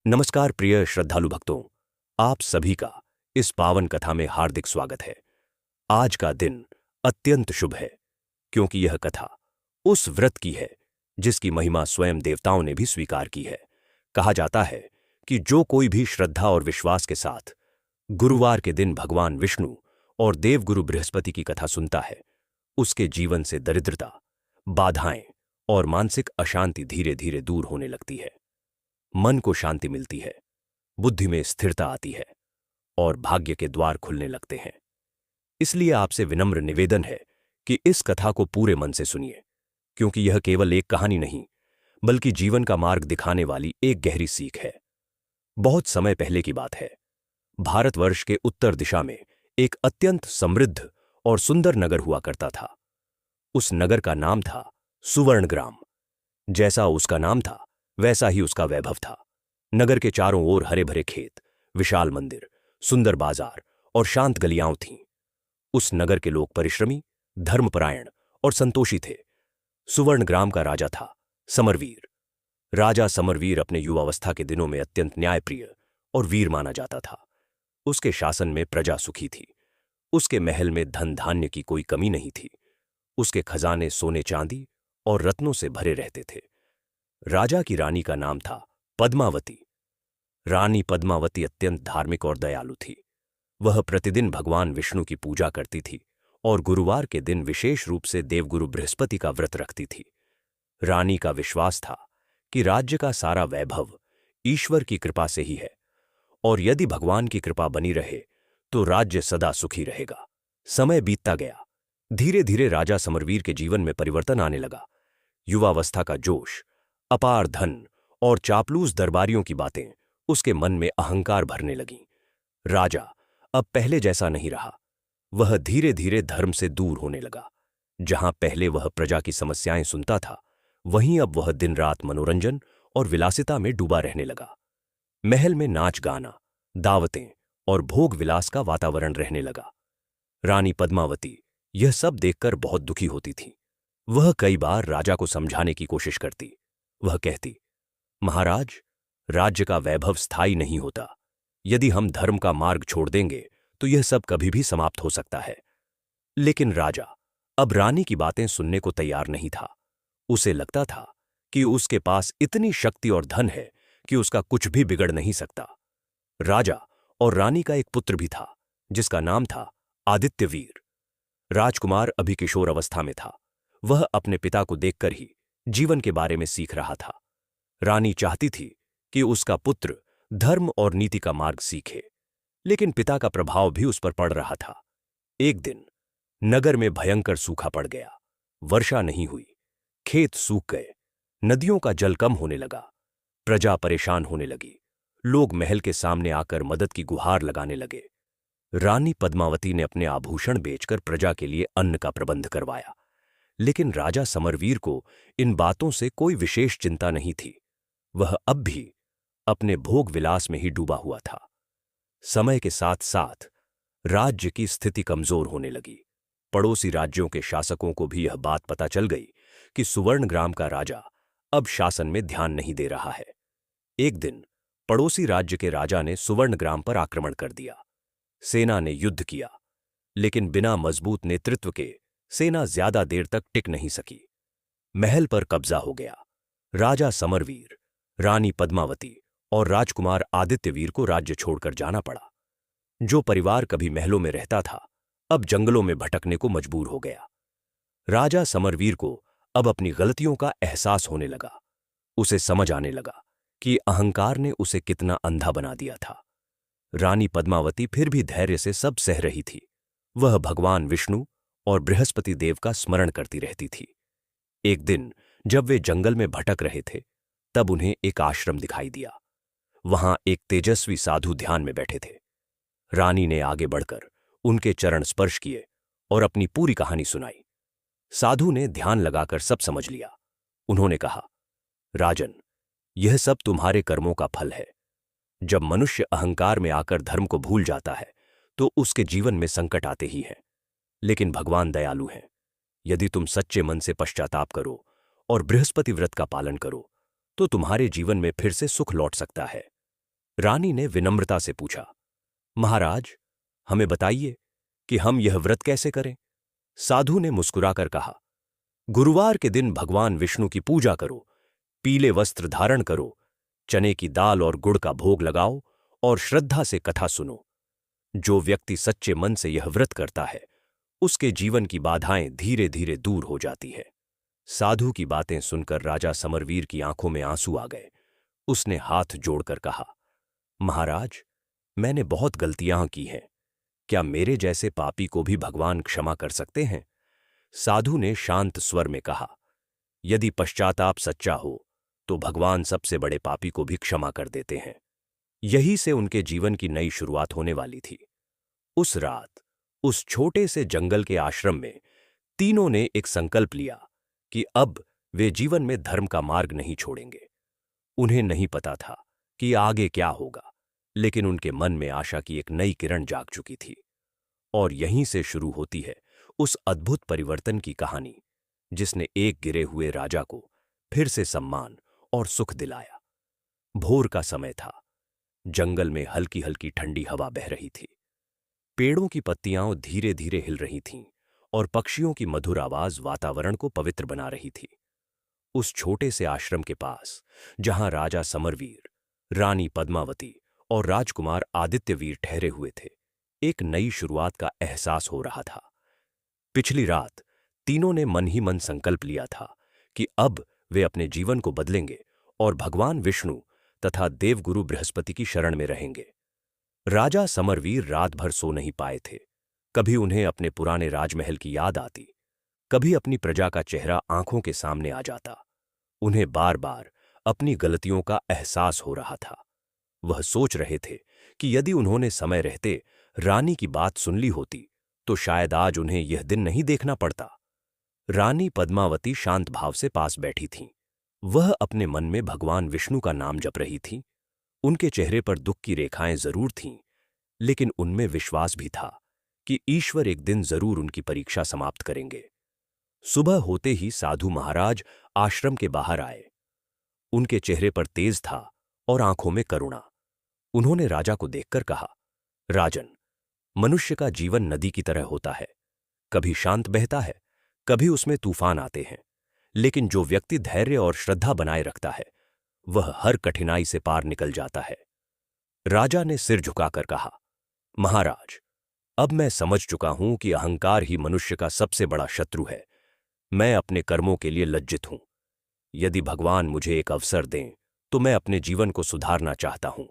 नमस्कार प्रिय श्रद्धालु भक्तों, आप सभी का इस पावन कथा में हार्दिक स्वागत है। आज का दिन अत्यंत शुभ है क्योंकि यह कथा उस व्रत की है जिसकी महिमा स्वयं देवताओं ने भी स्वीकार की है। कहा जाता है कि जो कोई भी श्रद्धा और विश्वास के साथ गुरुवार के दिन भगवान विष्णु और देवगुरु बृहस्पति की कथा सुनता है, उसके जीवन से दरिद्रता, बाधाएं और मानसिक अशांति धीरे धीरे दूर होने लगती है। मन को शांति मिलती है, बुद्धि में स्थिरता आती है और भाग्य के द्वार खुलने लगते हैं। इसलिए आपसे विनम्र निवेदन है कि इस कथा को पूरे मन से सुनिए, क्योंकि यह केवल एक कहानी नहीं बल्कि जीवन का मार्ग दिखाने वाली एक गहरी सीख है। बहुत समय पहले की बात है। भारतवर्ष के उत्तर दिशा में एक अत्यंत समृद्ध और सुंदर नगर हुआ करता था। उस नगर का नाम था सुवर्णग्राम। जैसा उसका नाम था वैसा ही उसका वैभव था। नगर के चारों ओर हरे भरे खेत, विशाल मंदिर, सुंदर बाजार और शांत गलियां थीं। उस नगर के लोग परिश्रमी, धर्मपरायण और संतोषी थे। सुवर्णग्राम का राजा था समरवीर। राजा समरवीर अपने युवावस्था के दिनों में अत्यंत न्यायप्रिय और वीर माना जाता था। उसके शासन में प्रजा सुखी थी। उसके महल में धन धान्य की कोई कमी नहीं थी। उसके खजाने सोने चांदी और रत्नों से भरे रहते थे। राजा की रानी का नाम था पद्मावती। रानी पद्मावती अत्यंत धार्मिक और दयालु थी। वह प्रतिदिन भगवान विष्णु की पूजा करती थी और गुरुवार के दिन विशेष रूप से देवगुरु बृहस्पति का व्रत रखती थी। रानी का विश्वास था कि राज्य का सारा वैभव ईश्वर की कृपा से ही है और यदि भगवान की कृपा बनी रहे तो राज्य सदा सुखी रहेगा। समय बीतता गया। धीरे धीरे राजा समरवीर के जीवन में परिवर्तन आने लगा। युवावस्था का जोश, अपार धन और चापलूस दरबारियों की बातें उसके मन में अहंकार भरने लगीं। राजा अब पहले जैसा नहीं रहा। वह धीरे धीरे धर्म से दूर होने लगा। जहां पहले वह प्रजा की समस्याएं सुनता था, वहीं अब वह दिन रात मनोरंजन और विलासिता में डूबा रहने लगा। महल में नाच गाना, दावतें और भोग विलास का वातावरण रहने लगा। रानी पद्मावती यह सब देखकर बहुत दुखी होती थी। वह कई बार राजा को समझाने की कोशिश करती। वह कहती, महाराज, राज्य का वैभव स्थायी नहीं होता। यदि हम धर्म का मार्ग छोड़ देंगे तो यह सब कभी भी समाप्त हो सकता है। लेकिन राजा अब रानी की बातें सुनने को तैयार नहीं था। उसे लगता था कि उसके पास इतनी शक्ति और धन है कि उसका कुछ भी बिगड़ नहीं सकता। राजा और रानी का एक पुत्र भी था जिसका नाम था आदित्यवीर। राजकुमार अभी किशोर अवस्था में था। वह अपने पिता को देखकर ही जीवन के बारे में सीख रहा था। रानी चाहती थी कि उसका पुत्र धर्म और नीति का मार्ग सीखे, लेकिन पिता का प्रभाव भी उस पर पड़ रहा था। एक दिन नगर में भयंकर सूखा पड़ गया। वर्षा नहीं हुई, खेत सूख गए, नदियों का जल कम होने लगा। प्रजा परेशान होने लगी। लोग महल के सामने आकर मदद की गुहार लगाने लगे। रानी पद्मावती ने अपने आभूषण बेचकर प्रजा के लिए अन्न का प्रबंध करवाया, लेकिन राजा समरवीर को इन बातों से कोई विशेष चिंता नहीं थी। वह अब भी अपने भोग विलास में ही डूबा हुआ था। समय के साथ साथ राज्य की स्थिति कमजोर होने लगी। पड़ोसी राज्यों के शासकों को भी यह बात पता चल गई कि सुवर्णग्राम का राजा अब शासन में ध्यान नहीं दे रहा है। एक दिन पड़ोसी राज्य के राजा ने सुवर्णग्राम पर आक्रमण कर दिया। सेना ने युद्ध किया, लेकिन बिना मजबूत नेतृत्व के सेना ज्यादा देर तक टिक नहीं सकी। महल पर कब्जा हो गया। राजा समरवीर, रानी पद्मावती और राजकुमार आदित्यवीर को राज्य छोड़कर जाना पड़ा। जो परिवार कभी महलों में रहता था, अब जंगलों में भटकने को मजबूर हो गया। राजा समरवीर को अब अपनी गलतियों का एहसास होने लगा। उसे समझ आने लगा कि अहंकार ने उसे कितना अंधा बना दिया था। रानी पद्मावती फिर भी धैर्य से सब सह रही थी। वह भगवान विष्णु और बृहस्पति देव का स्मरण करती रहती थी। एक दिन जब वे जंगल में भटक रहे थे, तब उन्हें एक आश्रम दिखाई दिया। वहां एक तेजस्वी साधु ध्यान में बैठे थे। रानी ने आगे बढ़कर उनके चरण स्पर्श किए और अपनी पूरी कहानी सुनाई। साधु ने ध्यान लगाकर सब समझ लिया। उन्होंने कहा, राजन, यह सब तुम्हारे कर्मों का फल है। जब मनुष्य अहंकार में आकर धर्म को भूल जाता है तो उसके जीवन में संकट आते ही हैं। लेकिन भगवान दयालु हैं। यदि तुम सच्चे मन से पश्चाताप करो और बृहस्पति व्रत का पालन करो तो तुम्हारे जीवन में फिर से सुख लौट सकता है। रानी ने विनम्रता से पूछा, महाराज, हमें बताइए कि हम यह व्रत कैसे करें। साधु ने मुस्कुराकर कहा, गुरुवार के दिन भगवान विष्णु की पूजा करो, पीले वस्त्र धारण करो, चने की दाल और गुड़ का भोग लगाओ और श्रद्धा से कथा सुनो। जो व्यक्ति सच्चे मन से यह व्रत करता है, उसके जीवन की बाधाएं धीरे धीरे दूर हो जाती है। साधु की बातें सुनकर राजा समरवीर की आंखों में आंसू आ गए। उसने हाथ जोड़कर कहा, महाराज, मैंने बहुत गलतियां की हैं। क्या मेरे जैसे पापी को भी भगवान क्षमा कर सकते हैं? साधु ने शांत स्वर में कहा, यदि पश्चाताप सच्चा हो तो भगवान सबसे बड़े पापी को भी क्षमा कर देते हैं। यही से उनके जीवन की नई शुरुआत होने वाली थी। उस रात उस छोटे से जंगल के आश्रम में तीनों ने एक संकल्प लिया कि अब वे जीवन में धर्म का मार्ग नहीं छोड़ेंगे। उन्हें नहीं पता था कि आगे क्या होगा, लेकिन उनके मन में आशा की एक नई किरण जाग चुकी थी। और यहीं से शुरू होती है उस अद्भुत परिवर्तन की कहानी, जिसने एक गिरे हुए राजा को फिर से सम्मान और सुख दिलाया। भोर का समय था। जंगल में हल्की हल्की ठंडी हवा बह रही थी। पेड़ों की पत्तियां धीरे धीरे हिल रही थीं और पक्षियों की मधुर आवाज वातावरण को पवित्र बना रही थी। उस छोटे से आश्रम के पास, जहां राजा समरवीर, रानी पद्मावती और राजकुमार आदित्यवीर ठहरे हुए थे, एक नई शुरुआत का एहसास हो रहा था। पिछली रात तीनों ने मन ही मन संकल्प लिया था कि अब वे अपने जीवन को बदलेंगे और भगवान विष्णु तथा देवगुरु बृहस्पति की शरण में रहेंगे। राजा समरवीर रात भर सो नहीं पाए थे। कभी उन्हें अपने पुराने राजमहल की याद आती, कभी अपनी प्रजा का चेहरा आंखों के सामने आ जाता। उन्हें बार बार अपनी गलतियों का एहसास हो रहा था। वह सोच रहे थे कि यदि उन्होंने समय रहते रानी की बात सुन ली होती तो शायद आज उन्हें यह दिन नहीं देखना पड़ता। रानी पद्मावती शांत भाव से पास बैठी थीं। वह अपने मन में भगवान विष्णु का नाम जप रही थीं। उनके चेहरे पर दुख की रेखाएं जरूर थीं, लेकिन उनमें विश्वास भी था कि ईश्वर एक दिन जरूर उनकी परीक्षा समाप्त करेंगे। सुबह होते ही साधु महाराज आश्रम के बाहर आए। उनके चेहरे पर तेज था और आंखों में करुणा। उन्होंने राजा को देखकर कहा, राजन, मनुष्य का जीवन नदी की तरह होता है। कभी शांत बहता है, कभी उसमें तूफान आते हैं, लेकिन जो व्यक्ति धैर्य और श्रद्धा बनाए रखता है, वह हर कठिनाई से पार निकल जाता है। राजा ने सिर झुकाकर कहा, महाराज, अब मैं समझ चुका हूं कि अहंकार ही मनुष्य का सबसे बड़ा शत्रु है। मैं अपने कर्मों के लिए लज्जित हूं। यदि भगवान मुझे एक अवसर दें तो मैं अपने जीवन को सुधारना चाहता हूं।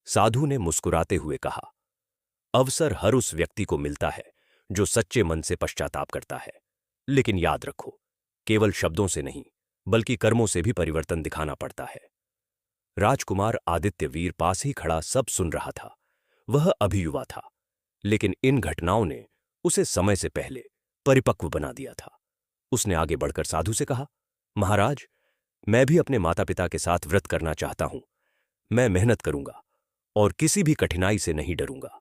साधु ने मुस्कुराते हुए कहा, अवसर हर उस व्यक्ति को मिलता है जो सच्चे मन से पश्चाताप करता है। लेकिन याद रखो, केवल शब्दों से नहीं बल्कि कर्मों से भी परिवर्तन दिखाना पड़ता है। राजकुमार आदित्यवीर पास ही खड़ा सब सुन रहा था। वह अभी युवा था, लेकिन इन घटनाओं ने उसे समय से पहले परिपक्व बना दिया था। उसने आगे बढ़कर साधु से कहा, महाराज, मैं भी अपने माता पिता के साथ व्रत करना चाहता हूं। मैं मेहनत करूंगा और किसी भी कठिनाई से नहीं डरूंगा।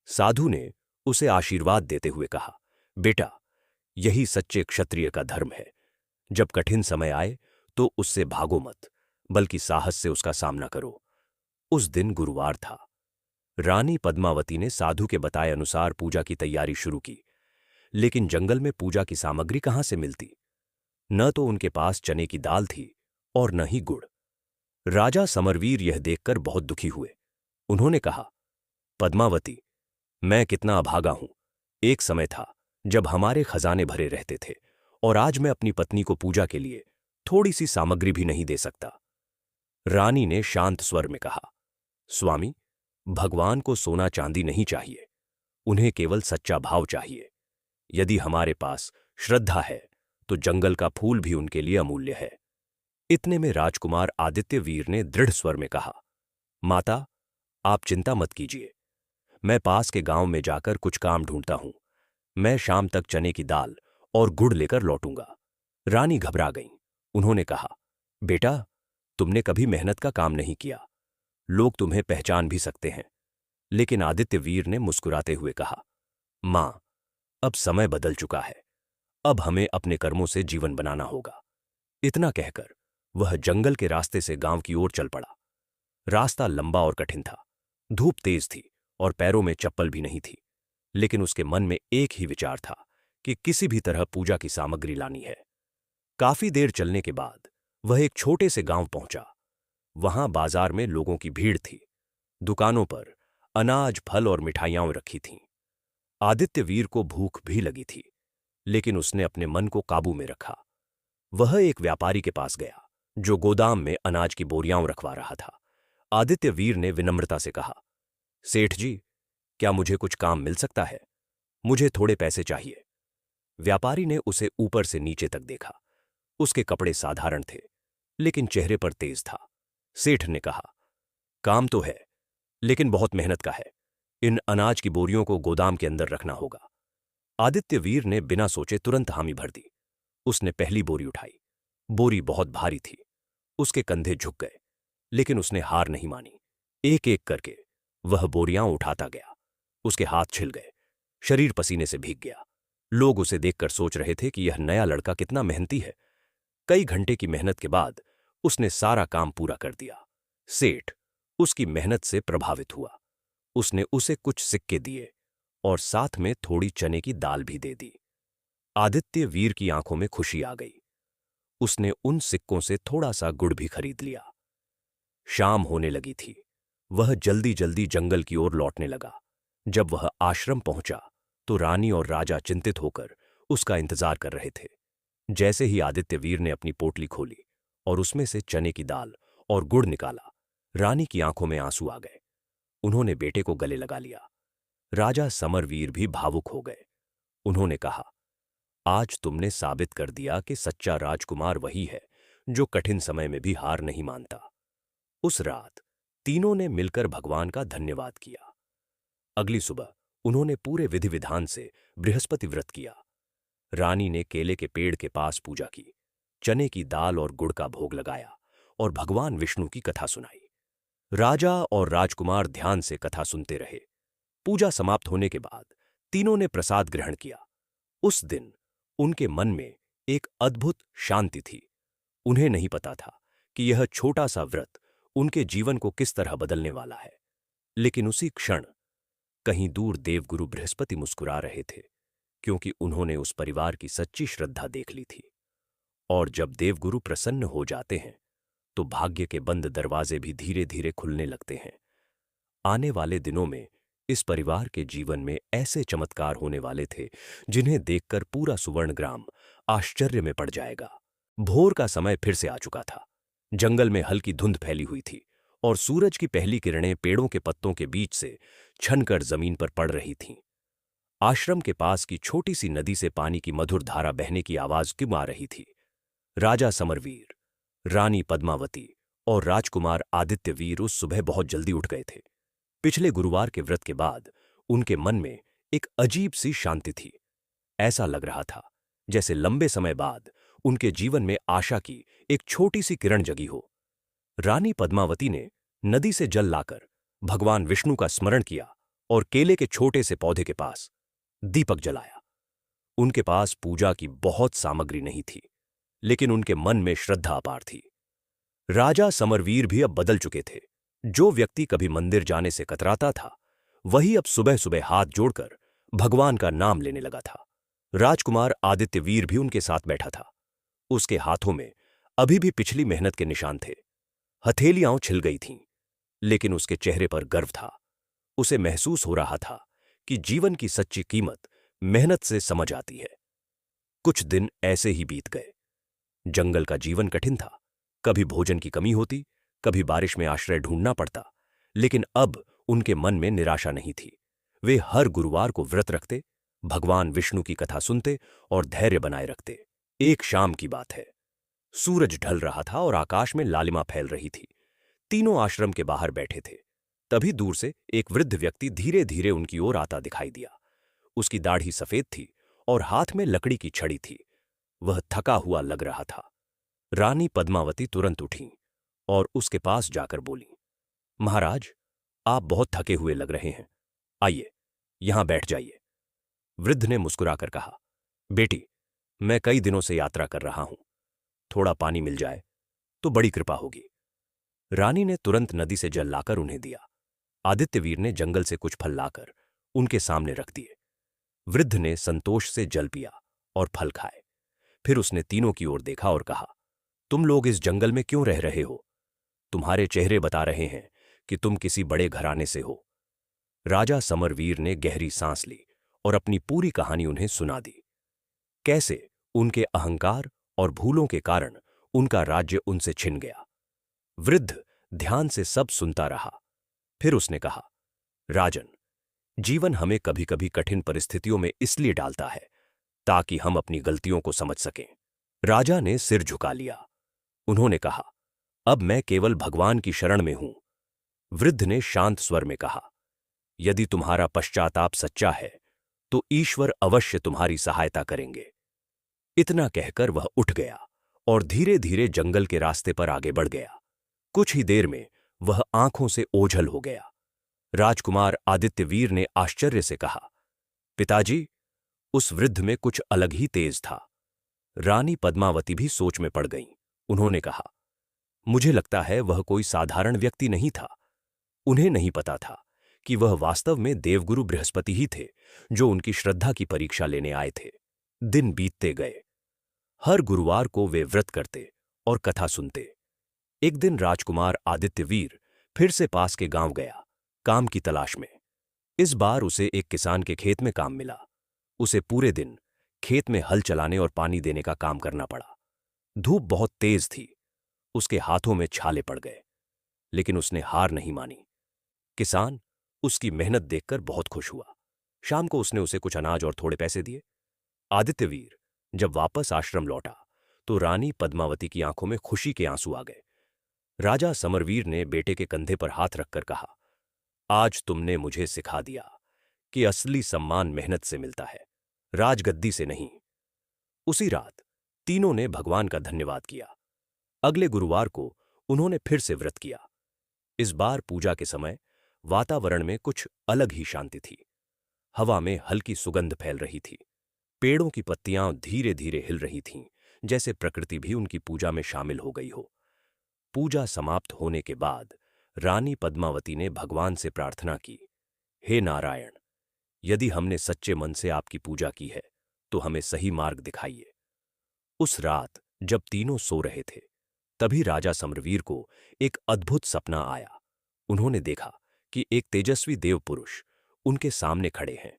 साधु ने उसे आशीर्वाद देते हुए कहा, बेटा, यही सच्चे क्षत्रिय का धर्म है। जब कठिन समय आए तो उससे भागो मत, बल्कि साहस से उसका सामना करो। उस दिन गुरुवार था। रानी पद्मावती ने साधु के बताए अनुसार पूजा की तैयारी शुरू की, लेकिन जंगल में पूजा की सामग्री कहां से मिलती? न तो उनके पास चने की दाल थी और न ही गुड़। राजा समरवीर यह देखकर बहुत दुखी हुए। उन्होंने कहा, पद्मावती, मैं कितना अभागा हूं। एक समय था जब हमारे खजाने भरे रहते थे और आज मैं अपनी पत्नी को पूजा के लिए थोड़ी सी सामग्री भी नहीं दे सकता। रानी ने शांत स्वर में कहा, स्वामी, भगवान को सोना चांदी नहीं चाहिए, उन्हें केवल सच्चा भाव चाहिए। यदि हमारे पास श्रद्धा है तो जंगल का फूल भी उनके लिए अमूल्य है। इतने में राजकुमार आदित्यवीर ने दृढ़ स्वर में कहा, माता, आप चिंता मत कीजिए। मैं पास के गांव में जाकर कुछ काम ढूंढता हूं। मैं शाम तक चने की दाल और गुड़ लेकर लौटूंगा। रानी घबरा गईं। उन्होंने कहा, बेटा, तुमने कभी मेहनत का काम नहीं किया। लोग तुम्हें पहचान भी सकते हैं। लेकिन आदित्यवीर ने मुस्कुराते हुए कहा, मां, अब समय बदल चुका है। अब हमें अपने कर्मों से जीवन बनाना होगा। इतना कहकर वह जंगल के रास्ते से गांव की ओर चल पड़ा। रास्ता लंबा और कठिन था, धूप तेज थी और पैरों में चप्पल भी नहीं थी, लेकिन उसके मन में एक ही विचार था कि किसी भी तरह पूजा की सामग्री लानी है। काफी देर चलने के बाद वह एक छोटे से गांव पहुंचा। वहां बाजार में लोगों की भीड़ थी। दुकानों पर अनाज, फल और मिठाइयां रखी थीं। आदित्य वीर को भूख भी लगी थी, लेकिन उसने अपने मन को काबू में रखा। वह एक व्यापारी के पास गया जो गोदाम में अनाज की बोरियां रखवा रहा था। आदित्य वीर ने विनम्रता से कहा, सेठ जी, क्या मुझे कुछ काम मिल सकता है? मुझे थोड़े पैसे चाहिए। व्यापारी ने उसे ऊपर से नीचे तक देखा। उसके कपड़े साधारण थे, लेकिन चेहरे पर तेज था। सेठ ने कहा, काम तो है, लेकिन बहुत मेहनत का है। इन अनाज की बोरियों को गोदाम के अंदर रखना होगा। आदित्य वीर ने बिना सोचे तुरंत हामी भर दी। उसने पहली बोरी उठाई। बोरी बहुत भारी थी। उसके कंधे झुक गए, लेकिन उसने हार नहीं मानी। एक एक करके वह बोरियां उठाता गया। उसके हाथ छिल गए, शरीर पसीने से भीग गया। लोग उसे देखकर सोच रहे थे कि यह नया लड़का कितना मेहनती है। कई घंटे की मेहनत के बाद उसने सारा काम पूरा कर दिया। सेठ उसकी मेहनत से प्रभावित हुआ। उसने उसे कुछ सिक्के दिए और साथ में थोड़ी चने की दाल भी दे दी। आदित्य वीर की आंखों में खुशी आ गई। उसने उन सिक्कों से थोड़ा सा गुड़ भी खरीद लिया। शाम होने लगी थी। वह जल्दी जल्दी जंगल की ओर लौटने लगा। जब वह आश्रम पहुंचा तो रानी और राजा चिंतित होकर उसका इंतजार कर रहे थे। जैसे ही आदित्य वीर ने अपनी पोटली खोली और उसमें से चने की दाल और गुड़ निकाला, रानी की आंखों में आंसू आ गए। उन्होंने बेटे को गले लगा लिया। राजा समरवीर भी भावुक हो गए। उन्होंने कहा, आज तुमने साबित कर दिया कि सच्चा राजकुमार वही है जो कठिन समय में भी हार नहीं मानता। उस रात तीनों ने मिलकर भगवान का धन्यवाद किया। अगली सुबह उन्होंने पूरे विधि विधान से बृहस्पति व्रत किया। रानी ने केले के पेड़ के पास पूजा की, चने की दाल और गुड़ का भोग लगाया और भगवान विष्णु की कथा सुनाई। राजा और राजकुमार ध्यान से कथा सुनते रहे। पूजा समाप्त होने के बाद तीनों ने प्रसाद ग्रहण किया। उस दिन उनके मन में एक अद्भुत शांति थी। उन्हें नहीं पता था कि यह छोटा सा व्रत उनके जीवन को किस तरह बदलने वाला है। लेकिन उसी क्षण कहीं दूर देवगुरु बृहस्पति मुस्कुरा रहे थे, क्योंकि उन्होंने उस परिवार की सच्ची श्रद्धा देख ली थी। और जब देवगुरु प्रसन्न हो जाते हैं तो भाग्य के बंद दरवाजे भी धीरे धीरे खुलने लगते हैं। आने वाले दिनों में इस परिवार के जीवन में ऐसे चमत्कार होने वाले थे जिन्हें देखकर पूरा सुवर्णग्राम आश्चर्य में पड़ जाएगा। भोर का समय फिर से आ चुका था। जंगल में हल्की धुंध फैली हुई थी और सूरज की पहली किरणें पेड़ों के पत्तों के बीच से छनकर जमीन पर पड़ रही थीं। आश्रम के पास की छोटी सी नदी से पानी की मधुर धारा बहने की आवाज क्यों आ रही थी। राजा समरवीर, रानी पद्मावती और राजकुमार आदित्य वीर उस सुबह बहुत जल्दी उठ गए थे। पिछले गुरुवार के व्रत के बाद उनके मन में एक अजीब सी शांति थी। ऐसा लग रहा था जैसे लंबे समय बाद उनके जीवन में आशा की एक छोटी सी किरण जगी हो। रानी पद्मावती ने नदी से जल लाकर भगवान विष्णु का स्मरण किया और केले के छोटे से पौधे के पास दीपक जलाया। उनके पास पूजा की बहुत सामग्री नहीं थी, लेकिन उनके मन में श्रद्धा अपार थी। राजा समरवीर भी अब बदल चुके थे। जो व्यक्ति कभी मंदिर जाने से कतराता था, वही अब सुबह सुबह हाथ जोड़कर भगवान का नाम लेने लगा था। राजकुमार आदित्य वीर भी उनके साथ बैठा था। उसके हाथों में अभी भी पिछली मेहनत के निशान थे। हथेलियां छिल गई थीं, लेकिन उसके चेहरे पर गर्व था। उसे महसूस हो रहा था कि जीवन की सच्ची कीमत मेहनत से समझ आती है। कुछ दिन ऐसे ही बीत गए। जंगल का जीवन कठिन था। कभी भोजन की कमी होती, कभी बारिश में आश्रय ढूंढना पड़ता, लेकिन अब उनके मन में निराशा नहीं थी। वे हर गुरुवार को व्रत रखते, भगवान विष्णु की कथा सुनते और धैर्य बनाए रखते। एक शाम की बात है। सूरज ढल रहा था और आकाश में लालिमा फैल रही थी। तीनों आश्रम के बाहर बैठे थे। तभी दूर से एक वृद्ध व्यक्ति धीरे धीरे उनकी ओर आता दिखाई दिया। उसकी दाढ़ी सफेद थी और हाथ में लकड़ी की छड़ी थी। वह थका हुआ लग रहा था। रानी पद्मावती तुरंत उठी और उसके पास जाकर बोली, महाराज, आप बहुत थके हुए लग रहे हैं। आइए, यहां बैठ जाइए। वृद्ध ने मुस्कुराकर कहा, बेटी, मैं कई दिनों से यात्रा कर रहा हूं। थोड़ा पानी मिल जाए तो बड़ी कृपा होगी। रानी ने तुरंत नदी से जल लाकर उन्हें दिया। आदित्यवीर ने जंगल से कुछ फल लाकर उनके सामने रख दिए। वृद्ध ने संतोष से जल पिया और फल खाए। फिर उसने तीनों की ओर देखा और कहा, तुम लोग इस जंगल में क्यों रह रहे हो? तुम्हारे चेहरे बता रहे हैं कि तुम किसी बड़े घराने से हो। राजा समरवीर ने गहरी सांस ली और अपनी पूरी कहानी उन्हें सुना दी। कैसे उनके अहंकार और भूलों के कारण उनका राज्य उनसे छिन गया। वृद्ध ध्यान से सब सुनता रहा। फिर उसने कहा, राजन, जीवन हमें कभी कभी कठिन परिस्थितियों में इसलिए डालता है ताकि हम अपनी गलतियों को समझ सकें। राजा ने सिर झुका लिया। उन्होंने कहा, अब मैं केवल भगवान की शरण में हूं। वृद्ध ने शांत स्वर में कहा, यदि तुम्हारा पश्चाताप सच्चा है तो ईश्वर अवश्य तुम्हारी सहायता करेंगे। इतना कहकर वह उठ गया और धीरे धीरे जंगल के रास्ते पर आगे बढ़ गया। कुछ ही देर में वह आंखों से ओझल हो गया। राजकुमार आदित्यवीर ने आश्चर्य से कहा, पिताजी, उस वृद्ध में कुछ अलग ही तेज था। रानी पद्मावती भी सोच में पड़ गईं। उन्होंने कहा, मुझे लगता है वह कोई साधारण व्यक्ति नहीं था। उन्हें नहीं पता था कि वह वास्तव में देवगुरु बृहस्पति ही थे, जो उनकी श्रद्धा की परीक्षा लेने आए थे। दिन बीतते गए। हर गुरुवार को वे व्रत करते और कथा सुनते। एक दिन राजकुमार आदित्यवीर फिर से पास के गांव गया, काम की तलाश में। इस बार उसे एक किसान के खेत में काम मिला। उसे पूरे दिन खेत में हल चलाने और पानी देने का काम करना पड़ा। धूप बहुत तेज थी। उसके हाथों में छाले पड़ गए, लेकिन उसने हार नहीं मानी। किसान उसकी मेहनत देखकर बहुत खुश हुआ। शाम को उसने उसे कुछ अनाज और थोड़े पैसे दिए। आदित्यवीर जब वापस आश्रम लौटा तो रानी पद्मावती की आंखों में खुशी के आंसू आ गए। राजा समरवीर ने बेटे के कंधे पर हाथ रखकर कहा, आज तुमने मुझे सिखा दिया कि असली सम्मान मेहनत से मिलता है, राजगद्दी से नहीं। उसी रात तीनों ने भगवान का धन्यवाद किया। अगले गुरुवार को उन्होंने फिर से व्रत किया। इस बार पूजा के समय वातावरण में कुछ अलग ही शांति थी। हवा में हल्की सुगंध फैल रही थी। पेड़ों की पत्तियां धीरे धीरे हिल रही थीं, जैसे प्रकृति भी उनकी पूजा में शामिल हो गई हो। पूजा समाप्त होने के बाद रानी पद्मावती ने भगवान से प्रार्थना की, हे नारायण, यदि हमने सच्चे मन से आपकी पूजा की है तो हमें सही मार्ग दिखाइए। उस रात जब तीनों सो रहे थे, तभी राजा समरवीर को एक अद्भुत सपना आया। उन्होंने देखा कि एक तेजस्वी देव पुरुष उनके सामने खड़े हैं।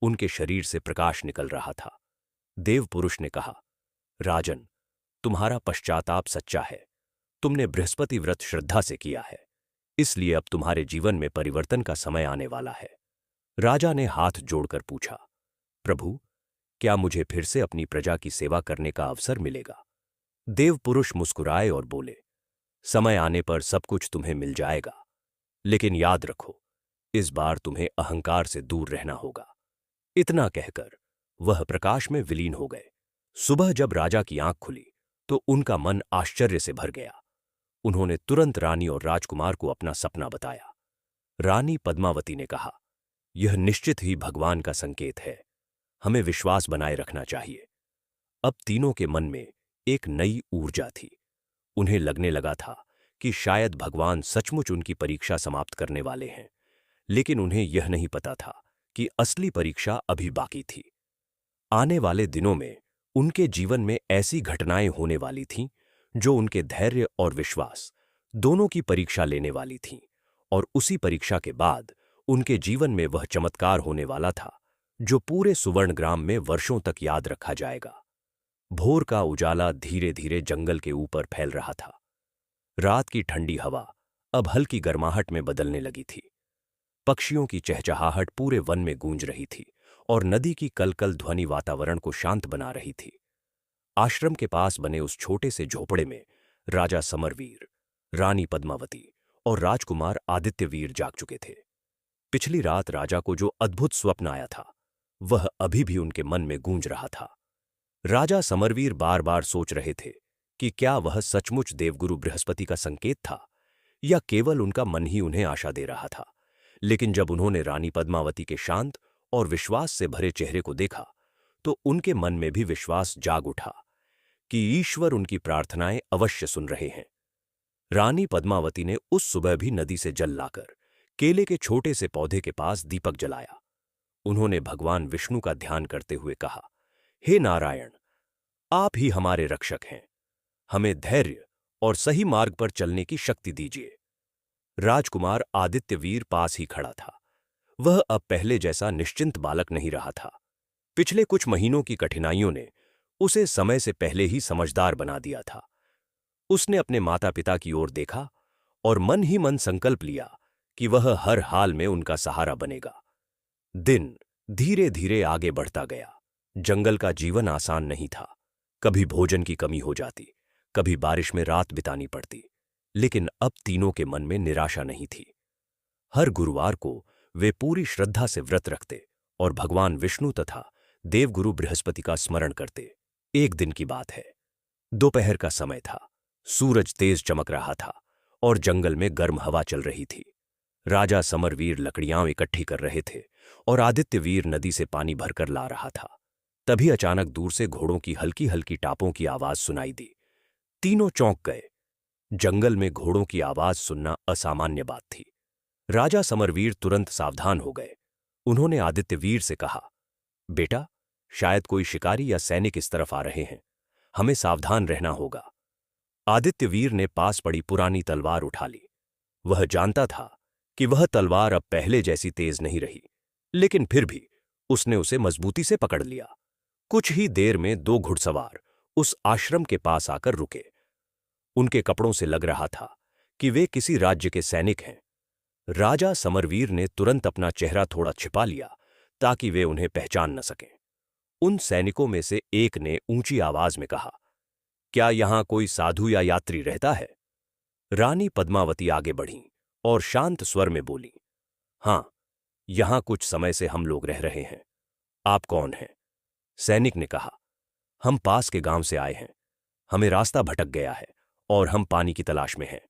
उनके शरीर से प्रकाश निकल रहा था। देव पुरुष ने कहा, राजन, तुम्हारा पश्चाताप सच्चा है। तुमने बृहस्पति व्रत श्रद्धा से किया है, इसलिए अब तुम्हारे जीवन में परिवर्तन का समय आने वाला है। राजा ने हाथ जोड़कर पूछा, प्रभु, क्या मुझे फिर से अपनी प्रजा की सेवा करने का अवसर मिलेगा? देव पुरुष मुस्कुराए और बोले, समय आने पर सब कुछ तुम्हें मिल जाएगा, लेकिन याद रखो, इस बार तुम्हें अहंकार से दूर रहना होगा। इतना कहकर वह प्रकाश में विलीन हो गए। सुबह जब राजा की आंख खुली तो उनका मन आश्चर्य से भर गया। उन्होंने तुरंत रानी और राजकुमार को अपना सपना बताया। रानी पद्मावती ने कहा, यह निश्चित ही भगवान का संकेत है। हमें विश्वास बनाए रखना चाहिए। अब तीनों के मन में एक नई ऊर्जा थी। उन्हें लगने लगा था कि शायद भगवान सचमुच उनकी परीक्षा समाप्त करने वाले हैं, लेकिन उन्हें यह नहीं पता था कि असली परीक्षा अभी बाकी थी। आने वाले दिनों में उनके जीवन में ऐसी घटनाएं होने वाली थीं जो उनके धैर्य और विश्वास दोनों की परीक्षा लेने वाली थीं, और उसी परीक्षा के बाद उनके जीवन में वह चमत्कार होने वाला था जो पूरे सुवर्णग्राम में वर्षों तक याद रखा जाएगा। भोर का उजाला धीरे धीरे जंगल के ऊपर फैल रहा था। रात की ठंडी हवा अब हल्की गर्माहट में बदलने लगी थी। पक्षियों की चहचहाहट पूरे वन में गूंज रही थी और नदी की कलकल ध्वनि वातावरण को शांत बना रही थी। आश्रम के पास बने उस छोटे से झोपड़े में राजा समरवीर, रानी पद्मावती और राजकुमार आदित्यवीर जाग चुके थे। पिछली रात राजा को जो अद्भुत स्वप्न आया था, वह अभी भी उनके मन में गूंज रहा था। राजा समरवीर बार बार सोच रहे थे कि क्या वह सचमुच देवगुरु बृहस्पति का संकेत था या केवल उनका मन ही उन्हें आशा दे रहा था। लेकिन जब उन्होंने रानी पद्मावती के शांत और विश्वास से भरे चेहरे को देखा तो उनके मन में भी विश्वास जाग उठा कि ईश्वर उनकी प्रार्थनाएं अवश्य सुन रहे हैं। रानी पद्मावती ने उस सुबह भी नदी से जल लाकर केले के छोटे से पौधे के पास दीपक जलाया। उन्होंने भगवान विष्णु का ध्यान करते हुए कहा, हे नारायण, आप ही हमारे रक्षक हैं। हमें धैर्य और सही मार्ग पर चलने की शक्ति दीजिए। राजकुमार आदित्यवीर पास ही खड़ा था। वह अब पहले जैसा निश्चिंत बालक नहीं रहा था। पिछले कुछ महीनों की कठिनाइयों ने उसे समय से पहले ही समझदार बना दिया था। उसने अपने माता पिता की ओर देखा और मन ही मन संकल्प लिया कि वह हर हाल में उनका सहारा बनेगा। दिन धीरे धीरे आगे बढ़ता गया। जंगल का जीवन आसान नहीं था। कभी भोजन की कमी हो जाती, कभी बारिश में रात बितानी पड़ती, लेकिन अब तीनों के मन में निराशा नहीं थी। हर गुरुवार को वे पूरी श्रद्धा से व्रत रखते और भगवान विष्णु तथा देवगुरु बृहस्पति का स्मरण करते। एक दिन की बात है। दोपहर का समय था। सूरज तेज चमक रहा था और जंगल में गर्म हवा चल रही थी। राजा समरवीर लकड़ियां इकट्ठी कर रहे थे और आदित्यवीर नदी से पानी भरकर ला रहा था। तभी अचानक दूर से घोड़ों की हल्की हल्की टापों की आवाज सुनाई दी। तीनों चौंक गए। जंगल में घोड़ों की आवाज सुनना असामान्य बात थी। राजा समरवीर तुरंत सावधान हो गए। उन्होंने आदित्यवीर से कहा, बेटा, शायद कोई शिकारी या सैनिक इस तरफ आ रहे हैं। हमें सावधान रहना होगा। आदित्यवीर ने पास पड़ी पुरानी तलवार उठा ली। वह जानता था कि वह तलवार अब पहले जैसी तेज नहीं रही, लेकिन फिर भी उसने उसे मजबूती से पकड़ लिया। कुछ ही देर में दो घुड़सवार उस आश्रम के पास आकर रुके। उनके कपड़ों से लग रहा था कि वे किसी राज्य के सैनिक हैं। राजा समरवीर ने तुरंत अपना चेहरा थोड़ा छिपा लिया ताकि वे उन्हें पहचान न सकें। उन सैनिकों में से एक ने ऊंची आवाज में कहा, क्या यहां कोई साधु या यात्री रहता है? रानी पद्मावती आगे बढ़ीं और शांत स्वर में बोली, हां, यहां कुछ समय से हम लोग रह रहे हैं। आप कौन हैं? सैनिक ने कहा, हम पास के गांव से आए हैं। हमें रास्ता भटक गया है और हम पानी की तलाश में हैं।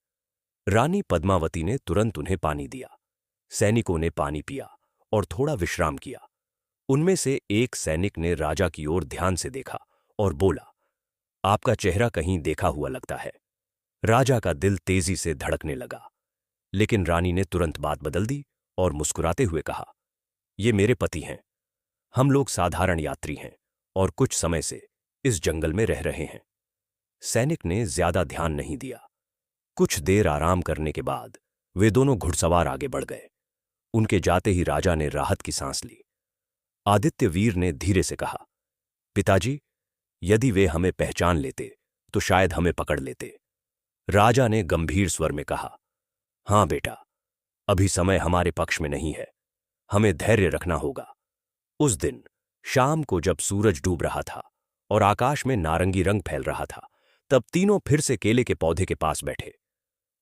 रानी पद्मावती ने तुरंत उन्हें पानी दिया। सैनिकों ने पानी पिया और थोड़ा विश्राम किया। उनमें से एक सैनिक ने राजा की ओर ध्यान से देखा और बोला, आपका चेहरा कहीं देखा हुआ लगता है। राजा का दिल तेजी से धड़कने लगा, लेकिन रानी ने तुरंत बात बदल दी और मुस्कुराते हुए कहा, ये मेरे पति हैं। हम लोग साधारण यात्री हैं और कुछ समय से इस जंगल में रह रहे हैं। सैनिक ने ज्यादा ध्यान नहीं दिया। कुछ देर आराम करने के बाद वे दोनों घुड़सवार आगे बढ़ गए। उनके जाते ही राजा ने राहत की सांस ली। आदित्यवीर ने धीरे से कहा, पिताजी, यदि वे हमें पहचान लेते तो शायद हमें पकड़ लेते। राजा ने गंभीर स्वर में कहा, हां बेटा, अभी समय हमारे पक्ष में नहीं है। हमें धैर्य रखना होगा। उस दिन शाम को जब सूरज डूब रहा था और आकाश में नारंगी रंग फैल रहा था, तब तीनों फिर से केले के पौधे के पास बैठे।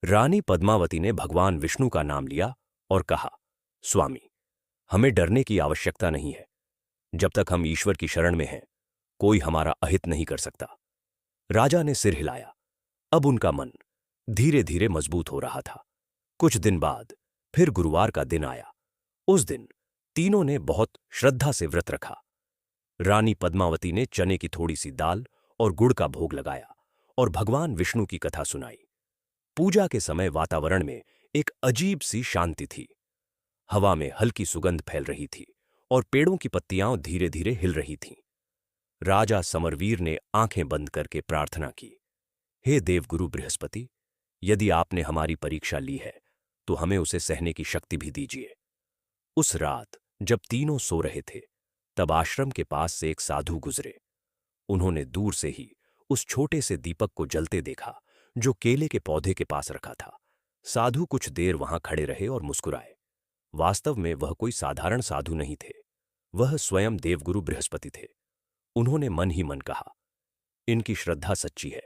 रानी पद्मावती ने भगवान विष्णु का नाम लिया और कहा, स्वामी, हमें डरने की आवश्यकता नहीं है। जब तक हम ईश्वर की शरण में हैं, कोई हमारा अहित नहीं कर सकता। राजा ने सिर हिलाया। अब उनका मन धीरे धीरे मजबूत हो रहा था। कुछ दिन बाद फिर गुरुवार का दिन आया। उस दिन तीनों ने बहुत श्रद्धा से व्रत रखा। रानी पद्मावती ने चने की थोड़ी सी दाल और गुड़ का भोग लगाया और भगवान विष्णु की कथा सुनाई। पूजा के समय वातावरण में एक अजीब सी शांति थी। हवा में हल्की सुगंध फैल रही थी और पेड़ों की पत्तियां धीरे धीरे हिल रही थीं। राजा समरवीर ने आंखें बंद करके प्रार्थना की, हे देवगुरु बृहस्पति, यदि आपने हमारी परीक्षा ली है तो हमें उसे सहने की शक्ति भी दीजिए। उस रात जब तीनों सो रहे थे, तब आश्रम के पास से एक साधु गुजरे। उन्होंने दूर से ही उस छोटे से दीपक को जलते देखा जो केले के पौधे के पास रखा था। साधु कुछ देर वहां खड़े रहे और मुस्कुराए। वास्तव में वह कोई साधारण साधु नहीं थे, वह स्वयं देवगुरु बृहस्पति थे। उन्होंने मन ही मन कहा, इनकी श्रद्धा सच्ची है।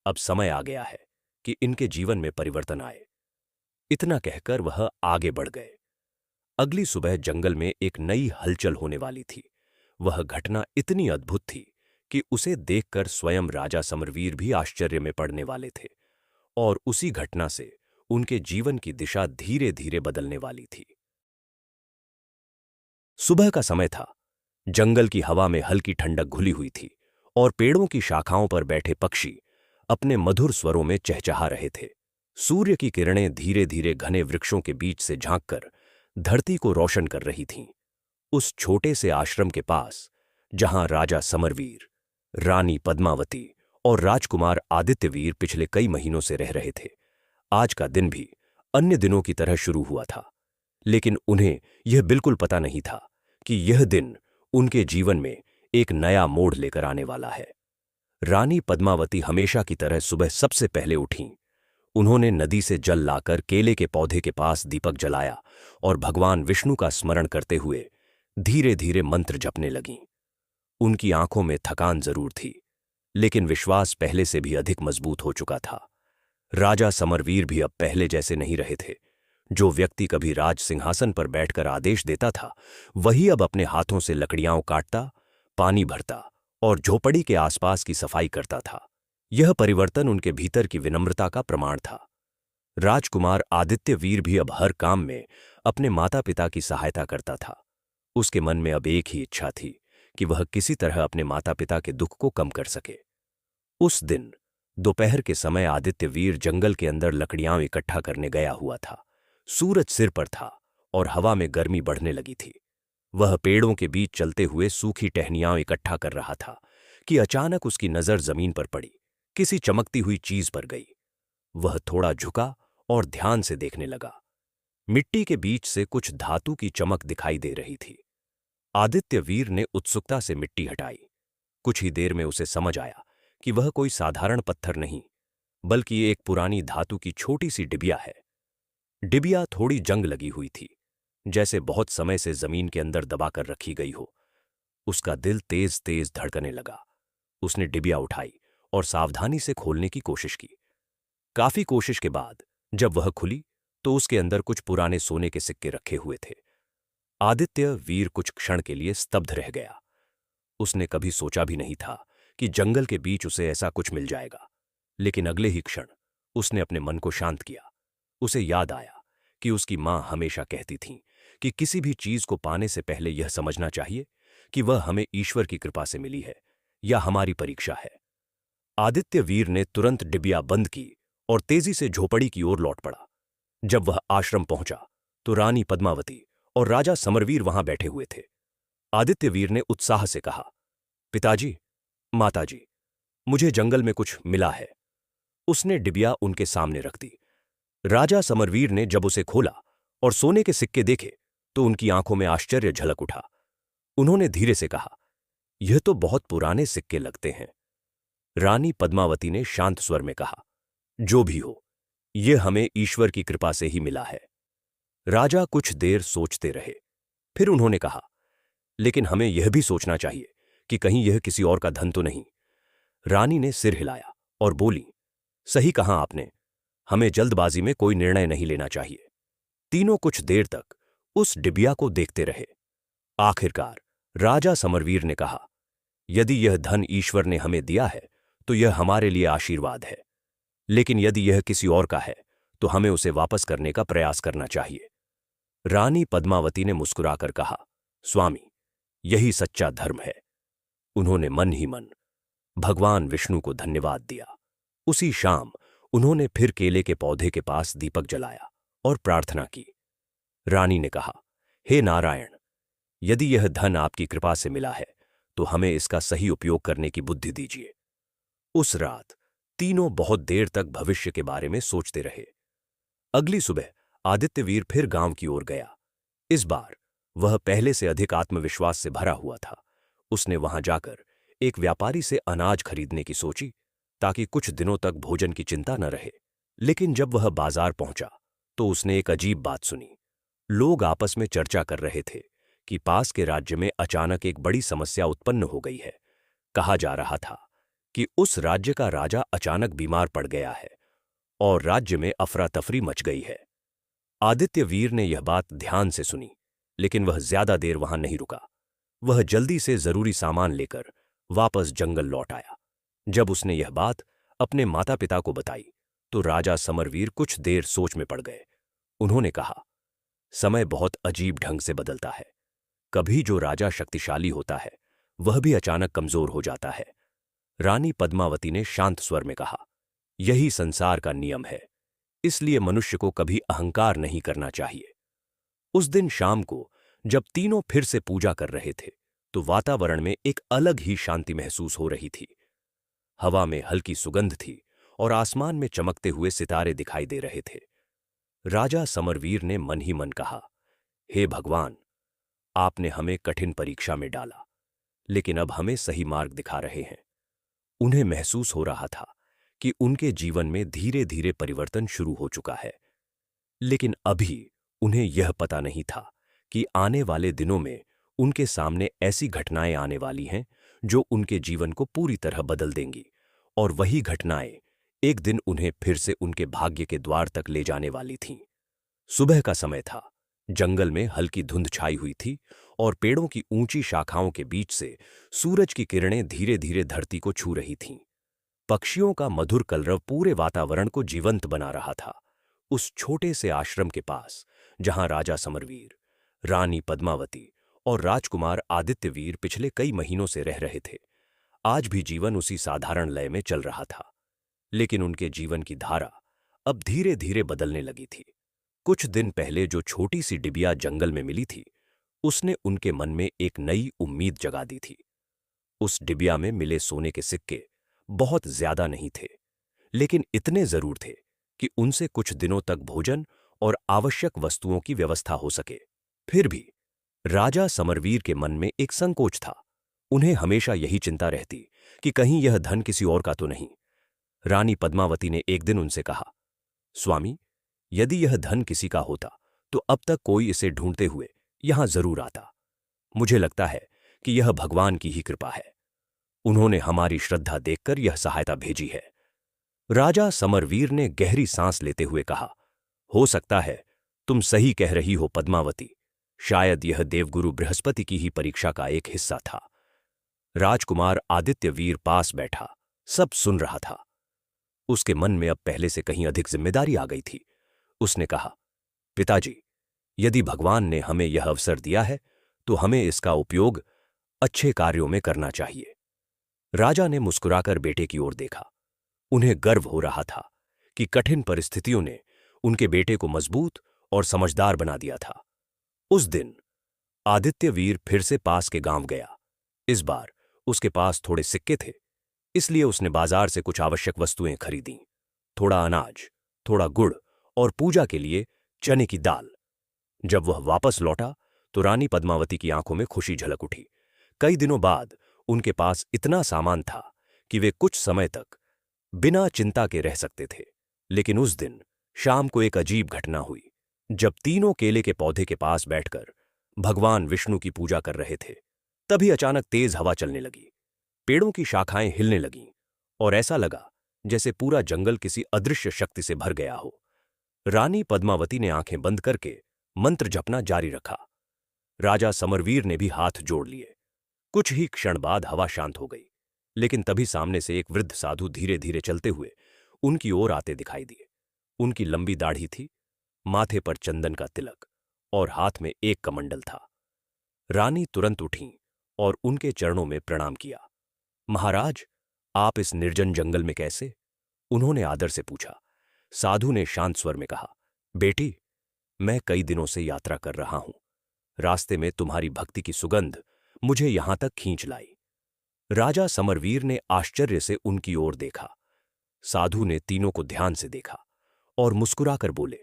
अब समय आ गया है कि इनके जीवन में परिवर्तन आए। इतना कहकर वह आगे बढ़ गए। अगली सुबह जंगल में एक नई हलचल होने वाली थी। वह घटना इतनी अद्भुत थी कि उसे देखकर स्वयं राजा समरवीर भी आश्चर्य में पड़ने वाले थे, और उसी घटना से उनके जीवन की दिशा धीरे धीरे बदलने वाली थी। सुबह का समय था। जंगल की हवा में हल्की ठंडक घुली हुई थी और पेड़ों की शाखाओं पर बैठे पक्षी अपने मधुर स्वरों में चहचहा रहे थे। सूर्य की किरणें धीरे धीरे घने वृक्षों के बीच से झांककर धरती को रोशन कर रही थीं। उस छोटे से आश्रम के पास, जहां राजा समरवीर, रानी पद्मावती और राजकुमार आदित्यवीर पिछले कई महीनों से रह रहे थे, आज का दिन भी अन्य दिनों की तरह शुरू हुआ था। लेकिन उन्हें यह बिल्कुल पता नहीं था कि यह दिन उनके जीवन में एक नया मोड़ लेकर आने वाला है। रानी पद्मावती हमेशा की तरह सुबह सबसे पहले उठीं। उन्होंने नदी से जल लाकर केले के पौधे के पास दीपक जलाया और भगवान विष्णु का स्मरण करते हुए धीरे धीरे मंत्र जपने लगीं। उनकी आंखों में थकान जरूर थी, लेकिन विश्वास पहले से भी अधिक मजबूत हो चुका था। राजा समरवीर भी अब पहले जैसे नहीं रहे थे। जो व्यक्ति कभी राज सिंहासन पर बैठकर आदेश देता था, वही अब अपने हाथों से लकड़ियां काटता, पानी भरता और झोपड़ी के आसपास की सफाई करता था। यह परिवर्तन उनके भीतर की विनम्रता का प्रमाण था। राजकुमार आदित्यवीर भी अब हर काम में अपने माता पिता की सहायता करता था। उसके मन में अब एक ही इच्छा थी कि वह किसी तरह अपने माता पिता के दुख को कम कर सके। उस दिन दोपहर के समय आदित्यवीर जंगल के अंदर लकड़ियां इकट्ठा करने गया हुआ था। सूरज सिर पर था और हवा में गर्मी बढ़ने लगी थी। वह पेड़ों के बीच चलते हुए सूखी टहनियां इकट्ठा कर रहा था कि अचानक उसकी नजर जमीन पर पड़ी, किसी चमकती हुई चीज पर गई। वह थोड़ा झुका और ध्यान से देखने लगा। मिट्टी के बीच से कुछ धातु की चमक दिखाई दे रही थी। आदित्यवीर ने उत्सुकता से मिट्टी हटाई। कुछ ही देर में उसे समझ आया कि वह कोई साधारण पत्थर नहीं, बल्कि एक पुरानी धातु की छोटी सी डिबिया है। डिबिया थोड़ी जंग लगी हुई थी, जैसे बहुत समय से जमीन के अंदर दबाकर रखी गई हो। उसका दिल तेज तेज धड़कने लगा। उसने डिबिया उठाई और सावधानी से खोलने की कोशिश की। काफी कोशिश के बाद जब वह खुली तो उसके अंदर कुछ पुराने सोने के सिक्के रखे हुए थे। आदित्य वीर कुछ क्षण के लिए स्तब्ध रह गया। उसने कभी सोचा भी नहीं था कि जंगल के बीच उसे ऐसा कुछ मिल जाएगा। लेकिन अगले ही क्षण उसने अपने मन को शांत किया। उसे याद आया कि उसकी मां हमेशा कहती थीं कि किसी भी चीज को पाने से पहले यह समझना चाहिए कि वह हमें ईश्वर की कृपा से मिली है या हमारी परीक्षा है। आदित्य वीर ने तुरंत डिबिया बंद की और तेजी से झोपड़ी की ओर लौट पड़ा। जब वह आश्रम पहुंचा तो रानी पद्मावती और राजा समरवीर वहां बैठे हुए थे। आदित्यवीर ने उत्साह से कहा, पिताजी, माताजी, मुझे जंगल में कुछ मिला है। उसने डिबिया उनके सामने रख दी। राजा समरवीर ने जब उसे खोला और सोने के सिक्के देखे तो उनकी आंखों में आश्चर्य झलक उठा। उन्होंने धीरे से कहा, यह तो बहुत पुराने सिक्के लगते हैं। रानी पद्मावती ने शांत स्वर में कहा, जो भी हो, यह हमें ईश्वर की कृपा से ही मिला है। राजा कुछ देर सोचते रहे। फिर उन्होंने कहा, लेकिन हमें यह भी सोचना चाहिए कि कहीं यह किसी और का धन तो नहीं। रानी ने सिर हिलाया और बोली, सही कहा आपने, हमें जल्दबाजी में कोई निर्णय नहीं लेना चाहिए। तीनों कुछ देर तक उस डिबिया को देखते रहे। आखिरकार राजा समरवीर ने कहा, यदि यह धन ईश्वर ने हमें दिया है तो यह हमारे लिए आशीर्वाद है, लेकिन यदि यह किसी और का है तो हमें उसे वापस करने का प्रयास करना चाहिए। रानी पद्मावती ने मुस्कुराकर कहा, स्वामी, यही सच्चा धर्म है। उन्होंने मन ही मन भगवान विष्णु को धन्यवाद दिया। उसी शाम उन्होंने फिर केले के पौधे के पास दीपक जलाया और प्रार्थना की। रानी ने कहा, हे नारायण, यदि यह धन आपकी कृपा से मिला है तो हमें इसका सही उपयोग करने की बुद्धि दीजिए। उस रात तीनों बहुत देर तक भविष्य के बारे में सोचते रहे। अगली सुबह आदित्यवीर फिर गांव की ओर गया। इस बार वह पहले से अधिक आत्मविश्वास से भरा हुआ था। उसने वहां जाकर एक व्यापारी से अनाज खरीदने की सोची ताकि कुछ दिनों तक भोजन की चिंता न रहे। लेकिन जब वह बाजार पहुंचा तो उसने एक अजीब बात सुनी। लोग आपस में चर्चा कर रहे थे कि पास के राज्य में अचानक एक बड़ी समस्या उत्पन्न हो गई है। कहा जा रहा था कि उस राज्य का राजा अचानक बीमार पड़ गया है और राज्य में अफरा तफरी मच गई है। आदित्यवीर ने यह बात ध्यान से सुनी, लेकिन वह ज्यादा देर वहां नहीं रुका। वह जल्दी से जरूरी सामान लेकर वापस जंगल लौट आया। जब उसने यह बात अपने माता पिता को बताई तो राजा समरवीर कुछ देर सोच में पड़ गए। उन्होंने कहा, समय बहुत अजीब ढंग से बदलता है। कभी जो राजा शक्तिशाली होता है वह भी अचानक कमजोर हो जाता है। रानी पद्मावती ने शांत स्वर में कहा, यही संसार का नियम है। इसलिए मनुष्य को कभी अहंकार नहीं करना चाहिए। उस दिन शाम को जब तीनों फिर से पूजा कर रहे थे तो वातावरण में एक अलग ही शांति महसूस हो रही थी। हवा में हल्की सुगंध थी और आसमान में चमकते हुए सितारे दिखाई दे रहे थे। राजा समरवीर ने मन ही मन कहा, हे भगवान, आपने हमें कठिन परीक्षा में डाला, लेकिन अब हमें सही मार्ग दिखा रहे हैं। उन्हें महसूस हो रहा था कि उनके जीवन में धीरे धीरे परिवर्तन शुरू हो चुका है, लेकिन अभी उन्हें यह पता नहीं था कि आने वाले दिनों में उनके सामने ऐसी घटनाएं आने वाली हैं जो उनके जीवन को पूरी तरह बदल देंगी, और वही घटनाएं एक दिन उन्हें फिर से उनके भाग्य के द्वार तक ले जाने वाली थीं। सुबह का समय था। जंगल में हल्की धुंध छाई हुई थी और पेड़ों की ऊंची शाखाओं के बीच से सूरज की किरणें धीरे धीरे धरती को छू रही थीं। पक्षियों का मधुर कलरव पूरे वातावरण को जीवंत बना रहा था। उस छोटे से आश्रम के पास जहां राजा समरवीर, रानी पद्मावती और राजकुमार आदित्यवीर पिछले कई महीनों से रह रहे थे, आज भी जीवन उसी साधारण लय में चल रहा था। लेकिन उनके जीवन की धारा अब धीरे धीरे बदलने लगी थी। कुछ दिन पहले जो छोटी सी डिबिया जंगल में मिली थी, उसने उनके मन में एक नई उम्मीद जगा दी थी। उस डिबिया में मिले सोने के सिक्के बहुत ज्यादा नहीं थे, लेकिन इतने जरूर थे कि उनसे कुछ दिनों तक भोजन और आवश्यक वस्तुओं की व्यवस्था हो सके। फिर भी राजा समरवीर के मन में एक संकोच था। उन्हें हमेशा यही चिंता रहती कि कहीं यह धन किसी और का तो नहीं। रानी पद्मावती ने एक दिन उनसे कहा, स्वामी, यदि यह धन किसी का होता तो अब तक कोई इसे ढूंढते हुए यहां जरूर आता। मुझे लगता है कि यह भगवान की ही कृपा है। उन्होंने हमारी श्रद्धा देखकर यह सहायता भेजी है। राजा समरवीर ने गहरी सांस लेते हुए कहा, हो सकता है तुम सही कह रही हो पद्मावती, शायद यह देवगुरु बृहस्पति की ही परीक्षा का एक हिस्सा था। राजकुमार आदित्यवीर पास बैठा सब सुन रहा था। उसके मन में अब पहले से कहीं अधिक जिम्मेदारी आ गई थी। उसने कहा, पिताजी, यदि भगवान ने हमें यह अवसर दिया है तो हमें इसका उपयोग अच्छे कार्यों में करना चाहिए। राजा ने मुस्कुराकर बेटे की ओर देखा। उन्हें गर्व हो रहा था कि कठिन परिस्थितियों ने उनके बेटे को मजबूत और समझदार बना दिया था। उस दिन आदित्यवीर फिर से पास के गांव गया। इस बार उसके पास थोड़े सिक्के थे, इसलिए उसने बाजार से कुछ आवश्यक वस्तुएं खरीदीं, थोड़ा अनाज, थोड़ा गुड़ और पूजा के लिए चने की दाल। जब वह वापस लौटा तो रानी पद्मावती की आंखों में खुशी झलक उठी। कई दिनों बाद उनके पास इतना सामान था कि वे कुछ समय तक बिना चिंता के रह सकते थे। लेकिन उस दिन शाम को एक अजीब घटना हुई। जब तीनों केले के पौधे के पास बैठकर भगवान विष्णु की पूजा कर रहे थे, तभी अचानक तेज हवा चलने लगी। पेड़ों की शाखाएं हिलने लगीं और ऐसा लगा जैसे पूरा जंगल किसी अदृश्य शक्ति से भर गया हो। रानी पद्मावती ने आंखें बंद करके मंत्र जपना जारी रखा। राजा समरवीर ने भी हाथ जोड़ लिए। कुछ ही क्षण बाद हवा शांत हो गई, लेकिन तभी सामने से एक वृद्ध साधु धीरे धीरे चलते हुए उनकी ओर आते दिखाई दिए। उनकी लंबी दाढ़ी थी, माथे पर चंदन का तिलक और हाथ में एक कमंडल था। रानी तुरंत उठीं और उनके चरणों में प्रणाम किया। महाराज, आप इस निर्जन जंगल में कैसे? उन्होंने आदर से पूछा। साधु ने शांत स्वर में कहा, बेटी, मैं कई दिनों से यात्रा कर रहा हूं। रास्ते में तुम्हारी भक्ति की सुगंध मुझे यहां तक खींच लाई। राजा समरवीर ने आश्चर्य से उनकी ओर देखा। साधु ने तीनों को ध्यान से देखा और मुस्कुराकर बोले,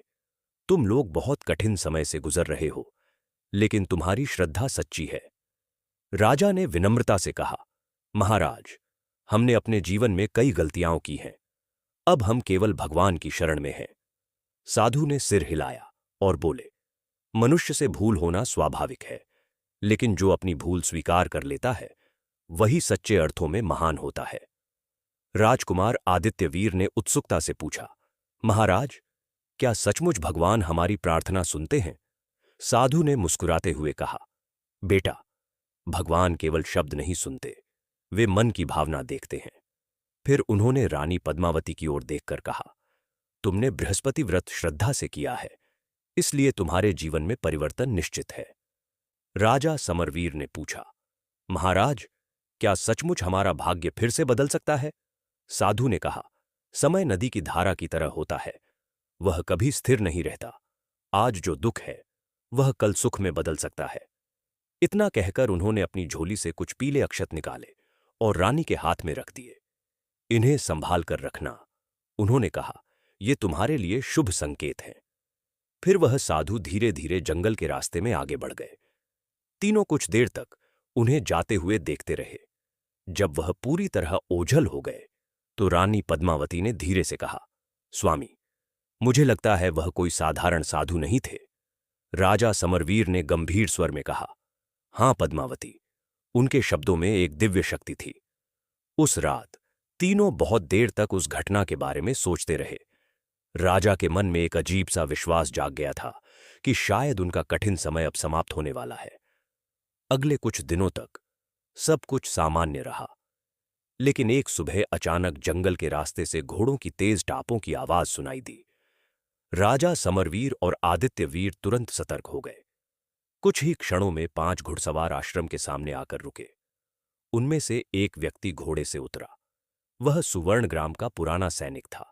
तुम लोग बहुत कठिन समय से गुजर रहे हो, लेकिन तुम्हारी श्रद्धा सच्ची है। राजा ने विनम्रता से कहा, महाराज, हमने अपने जीवन में कई गलतियां की हैं। अब हम केवल भगवान की शरण में हैं। साधु ने सिर हिलाया और बोले, मनुष्य से भूल होना स्वाभाविक है, लेकिन जो अपनी भूल स्वीकार कर लेता है वही सच्चे अर्थों में महान होता है। राजकुमार आदित्यवीर ने उत्सुकता से पूछा, महाराज, क्या सचमुच भगवान हमारी प्रार्थना सुनते हैं? साधु ने मुस्कुराते हुए कहा, बेटा, भगवान केवल शब्द नहीं सुनते, वे मन की भावना देखते हैं। फिर उन्होंने रानी पद्मावती की ओर देखकर कहा, तुमने बृहस्पति व्रत श्रद्धा से किया है, इसलिए तुम्हारे जीवन में परिवर्तन निश्चित है। राजा समरवीर ने पूछा, महाराज, क्या सचमुच हमारा भाग्य फिर से बदल सकता है? साधु ने कहा, समय नदी की धारा की तरह होता है। वह कभी स्थिर नहीं रहता। आज जो दुख है वह कल सुख में बदल सकता है। इतना कहकर उन्होंने अपनी झोली से कुछ पीले अक्षत निकाले और रानी के हाथ में रख दिए। इन्हें संभाल कर रखना, उन्होंने कहा, ये तुम्हारे लिए शुभ संकेत हैं। फिर वह साधु धीरे धीरे जंगल के रास्ते में आगे बढ़ गए। तीनों कुछ देर तक उन्हें जाते हुए देखते रहे। जब वह पूरी तरह ओझल हो गए तो रानी पद्मावती ने धीरे से कहा, स्वामी, मुझे लगता है वह कोई साधारण साधु नहीं थे। राजा समरवीर ने गंभीर स्वर में कहा, हां पद्मावती, उनके शब्दों में एक दिव्य शक्ति थी। उस रात तीनों बहुत देर तक उस घटना के बारे में सोचते रहे। राजा के मन में एक अजीब सा विश्वास जाग गया था कि शायद उनका कठिन समय अब समाप्त होने वाला है। अगले कुछ दिनों तक सब कुछ सामान्य रहा, लेकिन एक सुबह अचानक जंगल के रास्ते से घोड़ों की तेज टापों की आवाज सुनाई दी। राजा समरवीर और आदित्यवीर तुरंत सतर्क हो गए। कुछ ही क्षणों में 5 घुड़सवार आश्रम के सामने आकर रुके। उनमें से एक व्यक्ति घोड़े से उतरा। वह सुवर्णग्राम का पुराना सैनिक था।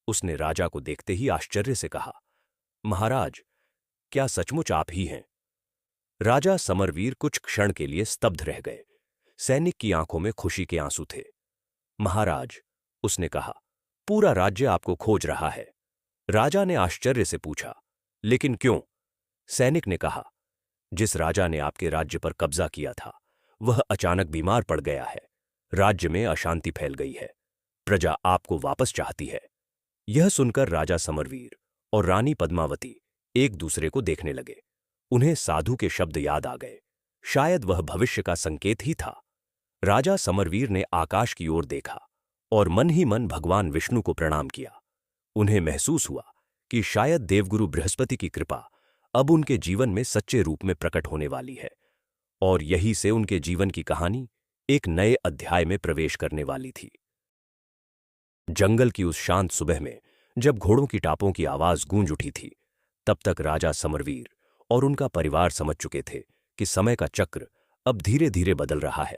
उसने राजा को देखते ही आश्चर्य से कहा, महाराज, क्या सचमुच आप ही हैं? राजा समरवीर कुछ क्षण के लिए स्तब्ध रह गए। सैनिक की आंखों में खुशी के आंसू थे। महाराज, उसने कहा, पूरा राज्य आपको खोज रहा है। राजा ने आश्चर्य से पूछा, लेकिन क्यों? सैनिक ने कहा, जिस राजा ने आपके राज्य पर कब्जा किया था वह अचानक बीमार पड़ गया है। राज्य में अशांति फैल गई है। प्रजा आपको वापस चाहती है। यह सुनकर राजा समरवीर और रानी पद्मावती एक दूसरे को देखने लगे। उन्हें साधु के शब्द याद आ गए। शायद वह भविष्य का संकेत ही था। राजा समरवीर ने आकाश की ओर देखा और मन ही मन भगवान विष्णु को प्रणाम किया। उन्हें महसूस हुआ कि शायद देवगुरु बृहस्पति की कृपा अब उनके जीवन में सच्चे रूप में प्रकट होने वाली है और यही से उनके जीवन की कहानी एक नए अध्याय में प्रवेश करने वाली थी। जंगल की उस शांत सुबह में जब घोड़ों की टापों की आवाज गूंज उठी थी, तब तक राजा समरवीर और उनका परिवार समझ चुके थे कि समय का चक्र अब धीरे धीरे बदल रहा है।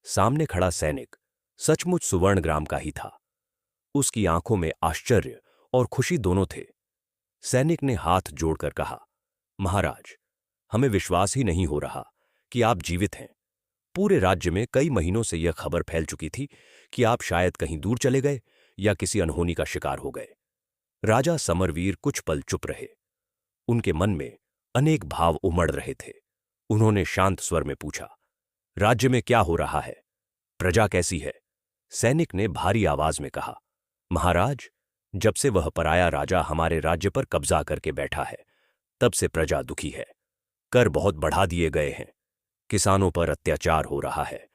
सामने खड़ा सैनिक सचमुच सुवर्णग्राम का ही था। उसकी आंखों में आश्चर्य और खुशी दोनों थे। सैनिक ने हाथ जोड़कर कहा, महाराज, हमें विश्वास ही नहीं हो रहा कि आप जीवित हैं। पूरे राज्य में कई महीनों से यह खबर फैल चुकी थी कि आप शायद कहीं दूर चले गए या किसी अनहोनी का शिकार हो गए। राजा समरवीर कुछ पल चुप रहे। उनके मन में अनेक भाव उमड़ रहे थे। उन्होंने शांत स्वर में पूछा, राज्य में क्या हो रहा है? प्रजा कैसी है? सैनिक ने भारी आवाज में कहा, महाराज, जब से वह पराया राजा हमारे राज्य पर कब्जा करके बैठा है, तब से प्रजा दुखी है। कर बहुत बढ़ा दिए गए हैं, किसानों पर अत्याचार हो रहा है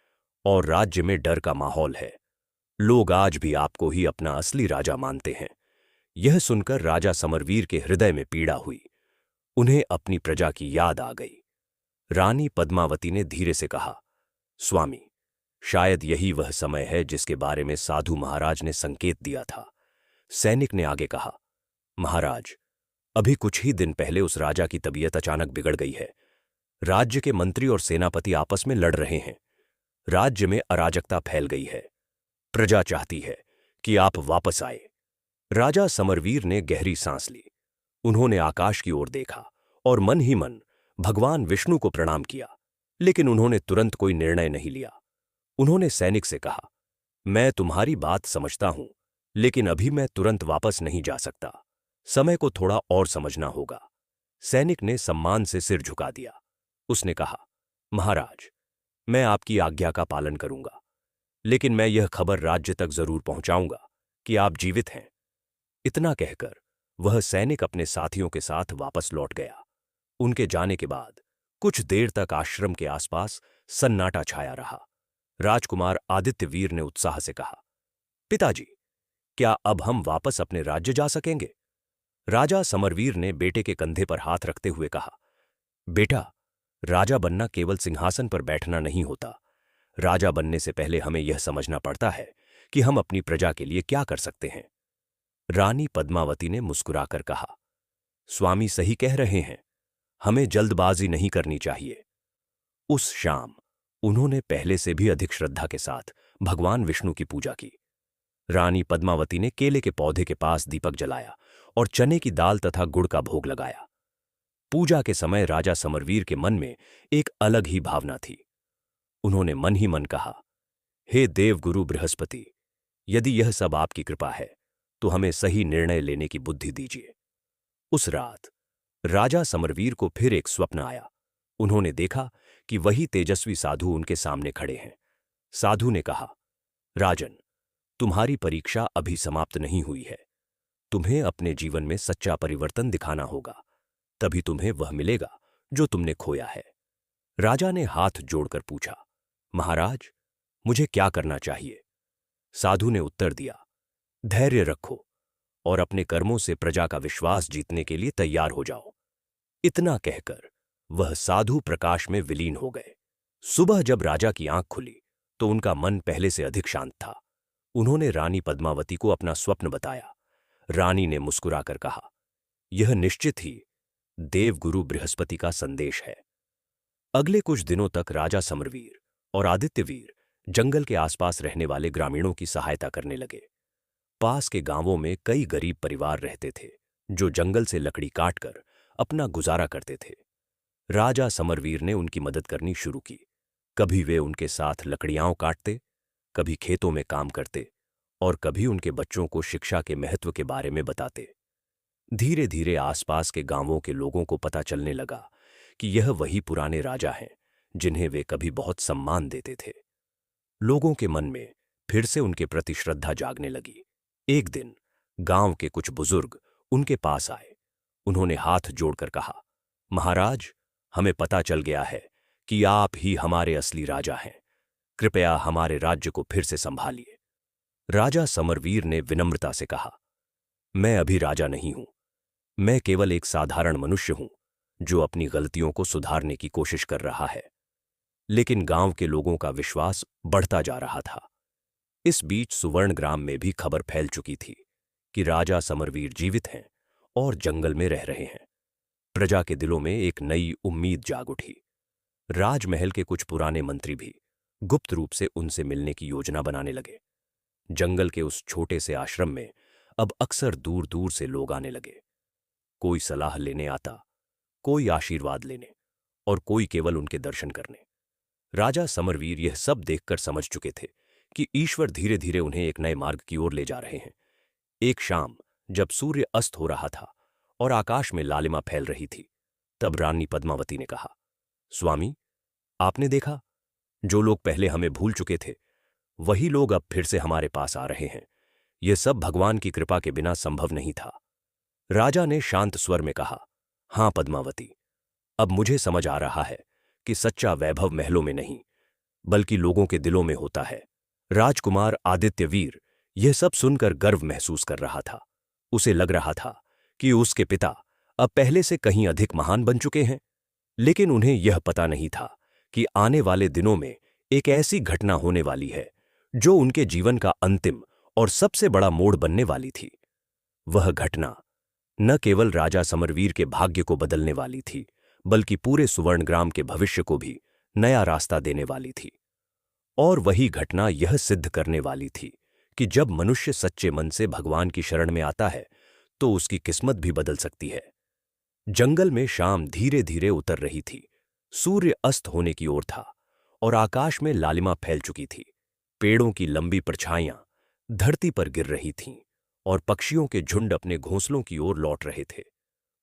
और राज्य में डर का माहौल है। लोग आज भी आपको ही अपना असली राजा मानते हैं। यह सुनकर राजा समरवीर के हृदय में पीड़ा हुई। उन्हें अपनी प्रजा की याद आ गई। रानी पद्मावती ने धीरे से कहा, स्वामी, शायद यही वह समय है जिसके बारे में साधु महाराज ने संकेत दिया था। सैनिक ने आगे कहा, महाराज, अभी कुछ ही दिन पहले उस राजा की तबीयत अचानक बिगड़ गई है। राज्य के मंत्री और सेनापति आपस में लड़ रहे हैं। राज्य में अराजकता फैल गई है। प्रजा चाहती है कि आप वापस आए। राजा समरवीर ने गहरी सांस ली। उन्होंने आकाश की ओर देखा और मन ही मन भगवान विष्णु को प्रणाम किया, लेकिन उन्होंने तुरंत कोई निर्णय नहीं लिया। उन्होंने सैनिक से कहा, मैं तुम्हारी बात समझता हूं, लेकिन अभी मैं तुरंत वापस नहीं जा सकता। समय को थोड़ा और समझना होगा। सैनिक ने सम्मान से सिर झुका दिया। उसने कहा, महाराज, मैं आपकी आज्ञा का पालन करूंगा, लेकिन मैं यह खबर राज्य तक जरूर पहुंचाऊंगा कि आप जीवित हैं। इतना कहकर वह सैनिक अपने साथियों के साथ वापस लौट गया। उनके जाने के बाद कुछ देर तक आश्रम के आसपास सन्नाटा छाया रहा। राजकुमार आदित्यवीर ने उत्साह से कहा, पिताजी, क्या अब हम वापस अपने राज्य जा सकेंगे? राजा समरवीर ने बेटे के कंधे पर हाथ रखते हुए कहा, बेटा, राजा बनना केवल सिंहासन पर बैठना नहीं होता। राजा बनने से पहले हमें यह समझना पड़ता है कि हम अपनी प्रजा के लिए क्या कर सकते हैं। रानी पद्मावती ने मुस्कुराकर कहा, स्वामी सही कह रहे हैं, हमें जल्दबाजी नहीं करनी चाहिए। उस शाम उन्होंने पहले से भी अधिक श्रद्धा के साथ भगवान विष्णु की पूजा की। रानी पद्मावती ने केले के पौधे के पास दीपक जलाया और चने की दाल तथा गुड़ का भोग लगाया। पूजा के समय राजा समरवीर के मन में एक अलग ही भावना थी। उन्होंने मन ही मन कहा, हे देवगुरु बृहस्पति, यदि यह सब आपकी कृपा है तो हमें सही निर्णय लेने की बुद्धि दीजिए। उस रात राजा समरवीर को फिर एक स्वप्न आया। उन्होंने देखा कि वही तेजस्वी साधु उनके सामने खड़े हैं। साधु ने कहा, राजन, तुम्हारी परीक्षा अभी समाप्त नहीं हुई है। तुम्हें अपने जीवन में सच्चा परिवर्तन दिखाना होगा, तभी तुम्हें वह मिलेगा जो तुमने खोया है। राजा ने हाथ जोड़कर पूछा, महाराज, मुझे क्या करना चाहिए? साधु ने उत्तर दिया, धैर्य रखो और अपने कर्मों से प्रजा का विश्वास जीतने के लिए तैयार हो जाओ। इतना कहकर वह साधु प्रकाश में विलीन हो गए। सुबह जब राजा की आंख खुली तो उनका मन पहले से अधिक शांत था। उन्होंने रानी पद्मावती को अपना स्वप्न बताया। रानी ने मुस्कुराकर कहा, यह निश्चित ही देवगुरु बृहस्पति का संदेश है। अगले कुछ दिनों तक राजा समरवीर और आदित्यवीर जंगल के आसपास रहने वाले ग्रामीणों की सहायता करने लगे। पास के गांवों में कई गरीब परिवार रहते थे जो जंगल से लकड़ी काटकर अपना गुजारा करते थे। राजा समरवीर ने उनकी मदद करनी शुरू की। कभी वे उनके साथ लकड़ियां काटते, कभी खेतों में काम करते और कभी उनके बच्चों को शिक्षा के महत्व के बारे में बताते। धीरे धीरे आसपास के गांवों के लोगों को पता चलने लगा कि यह वही पुराने राजा हैं जिन्हें वे कभी बहुत सम्मान देते थे। लोगों के मन में फिर से उनके प्रति श्रद्धा जागने लगी। एक दिन गांव के कुछ बुजुर्ग उनके पास आए। उन्होंने हाथ जोड़कर कहा, महाराज, हमें पता चल गया है कि आप ही हमारे असली राजा हैं। कृपया हमारे राज्य को फिर से संभालिए। राजा समरवीर ने विनम्रता से कहा, मैं अभी राजा नहीं हूं। मैं केवल एक साधारण मनुष्य हूं जो अपनी गलतियों को सुधारने की कोशिश कर रहा है। लेकिन गांव के लोगों का विश्वास बढ़ता जा रहा था। इस बीच सुवर्णग्राम में भी खबर फैल चुकी थी कि राजा समरवीर जीवित हैं और जंगल में रह रहे हैं। प्रजा के दिलों में एक नई उम्मीद जाग उठी। राजमहल के कुछ पुराने मंत्री भी गुप्त रूप से उनसे मिलने की योजना बनाने लगे। जंगल के उस छोटे से आश्रम में अब अक्सर दूर दूर से लोग आने लगे। कोई सलाह लेने आता, कोई आशीर्वाद लेने और कोई केवल उनके दर्शन करने। राजा समरवीर यह सब देखकर समझ चुके थे कि ईश्वर धीरे धीरे उन्हें एक नए मार्ग की ओर ले जा रहे हैं। एक शाम जब सूर्य अस्त हो रहा था और आकाश में लालिमा फैल रही थी, तब रानी पद्मावती ने कहा, स्वामी, आपने देखा, जो लोग पहले हमें भूल चुके थे वही लोग अब फिर से हमारे पास आ रहे हैं। यह सब भगवान की कृपा के बिना संभव नहीं था। राजा ने शांत स्वर में कहा, हां पद्मावती, अब मुझे समझ आ रहा है कि सच्चा वैभव महलों में नहीं बल्कि लोगों के दिलों में होता है। राजकुमार आदित्यवीर यह सब सुनकर गर्व महसूस कर रहा था। उसे लग रहा था कि उसके पिता अब पहले से कहीं अधिक महान बन चुके हैं। लेकिन उन्हें यह पता नहीं था कि आने वाले दिनों में एक ऐसी घटना होने वाली है जो उनके जीवन का अंतिम और सबसे बड़ा मोड़ बनने वाली थी। वह घटना न केवल राजा समरवीर के भाग्य को बदलने वाली थी बल्कि पूरे सुवर्णग्राम के भविष्य को भी नया रास्ता देने वाली थी। और वही घटना यह सिद्ध करने वाली थी कि जब मनुष्य सच्चे मन से भगवान की शरण में आता है तो उसकी किस्मत भी बदल सकती है। जंगल में शाम धीरे धीरे उतर रही थी। सूर्य अस्त होने की ओर था और आकाश में लालिमा फैल चुकी थी। पेड़ों की लंबी परछाइयां धरती पर गिर रही थीं और पक्षियों के झुंड अपने घोंसलों की ओर लौट रहे थे।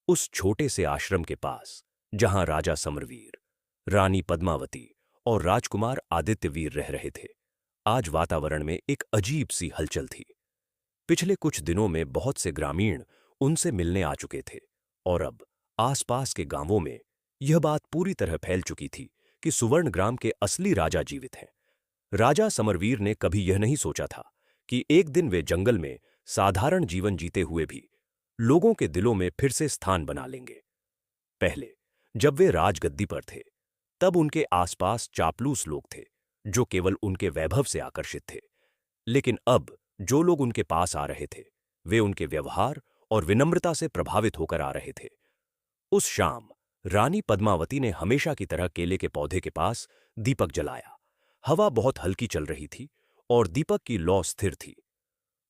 उस छोटे से आश्रम के पास जहां राजा समरवीर, रानी पद्मावती और राजकुमार आदित्यवीर रह रहे थे, आज वातावरण में एक अजीब सी हलचल थी। पिछले कुछ दिनों में बहुत से ग्रामीण उनसे मिलने आ चुके थे और अब आसपास के गांवों में यह बात पूरी तरह फैल चुकी थी कि सुवर्णग्राम के असली राजा जीवित हैं। राजा समरवीर ने कभी यह नहीं सोचा था कि एक दिन वे जंगल में साधारण जीवन जीते हुए भी लोगों के दिलों में फिर से स्थान बना लेंगे। पहले जब वे राजगद्दी पर थे तब उनके आसपास चापलूस लोग थे जो केवल उनके वैभव से आकर्षित थे। लेकिन अब जो लोग उनके पास आ रहे थे वे उनके व्यवहार और विनम्रता से प्रभावित होकर आ रहे थे। उस शाम रानी पद्मावती ने हमेशा की तरह केले के पौधे के पास दीपक जलाया। हवा बहुत हल्की चल रही थी और दीपक की लौ स्थिर थी।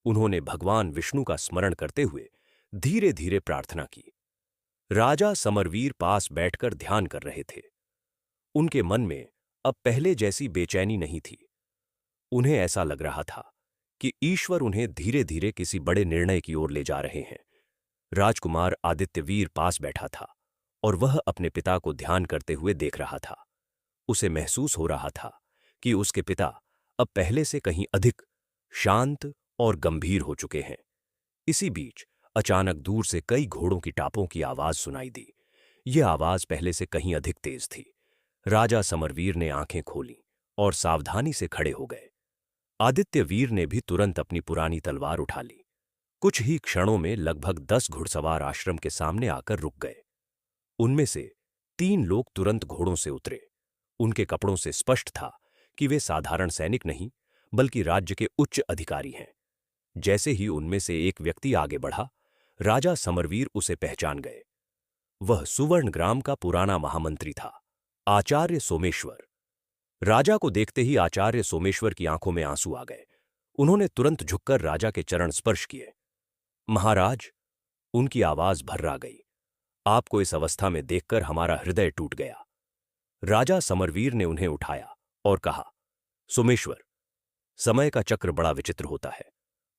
उन्होंने भगवान विष्णु का स्मरण करते हुए धीरे धीरे प्रार्थना की। राजा समरवीर पास बैठकर ध्यान कर रहे थे। उनके मन में अब पहले जैसी बेचैनी नहीं थी। उन्हें ऐसा लग रहा था कि ईश्वर उन्हें धीरे धीरे किसी बड़े निर्णय की ओर ले जा रहे हैं। राजकुमार आदित्यवीर पास बैठा था और वह अपने पिता को ध्यान करते हुए देख रहा था। उसे महसूस हो रहा था कि उसके पिता अब पहले से कहीं अधिक शांत और गंभीर हो चुके हैं। इसी बीच अचानक दूर से कई घोड़ों की टापों की आवाज सुनाई दी। यह आवाज पहले से कहीं अधिक तेज थी। राजा समरवीर ने आंखें खोलीं और सावधानी से खड़े हो गए। आदित्यवीर ने भी तुरंत अपनी पुरानी तलवार उठा ली। कुछ ही क्षणों में लगभग 10 घुड़सवार आश्रम के सामने आकर रुक गए। उनमें से 3 लोग तुरंत घोड़ों से उतरे। उनके कपड़ों से स्पष्ट था कि वे साधारण सैनिक नहीं, बल्कि राज्य के उच्च अधिकारी हैं। जैसे ही उनमें से एक व्यक्ति आगे बढ़ा, राजा समरवीर उसे पहचान गए। वह सुवर्णग्राम का पुराना महामंत्री था, आचार्य सोमेश्वर। राजा को देखते ही आचार्य सोमेश्वर की आंखों में आंसू आ गए। उन्होंने तुरंत झुककर राजा के चरण स्पर्श किए। महाराज, उनकी आवाज भर्रा गई, आपको इस अवस्था में देखकर हमारा हृदय टूट गया। राजा समरवीर ने उन्हें उठाया और कहा, सोमेश्वर, समय का चक्र बड़ा विचित्र होता है।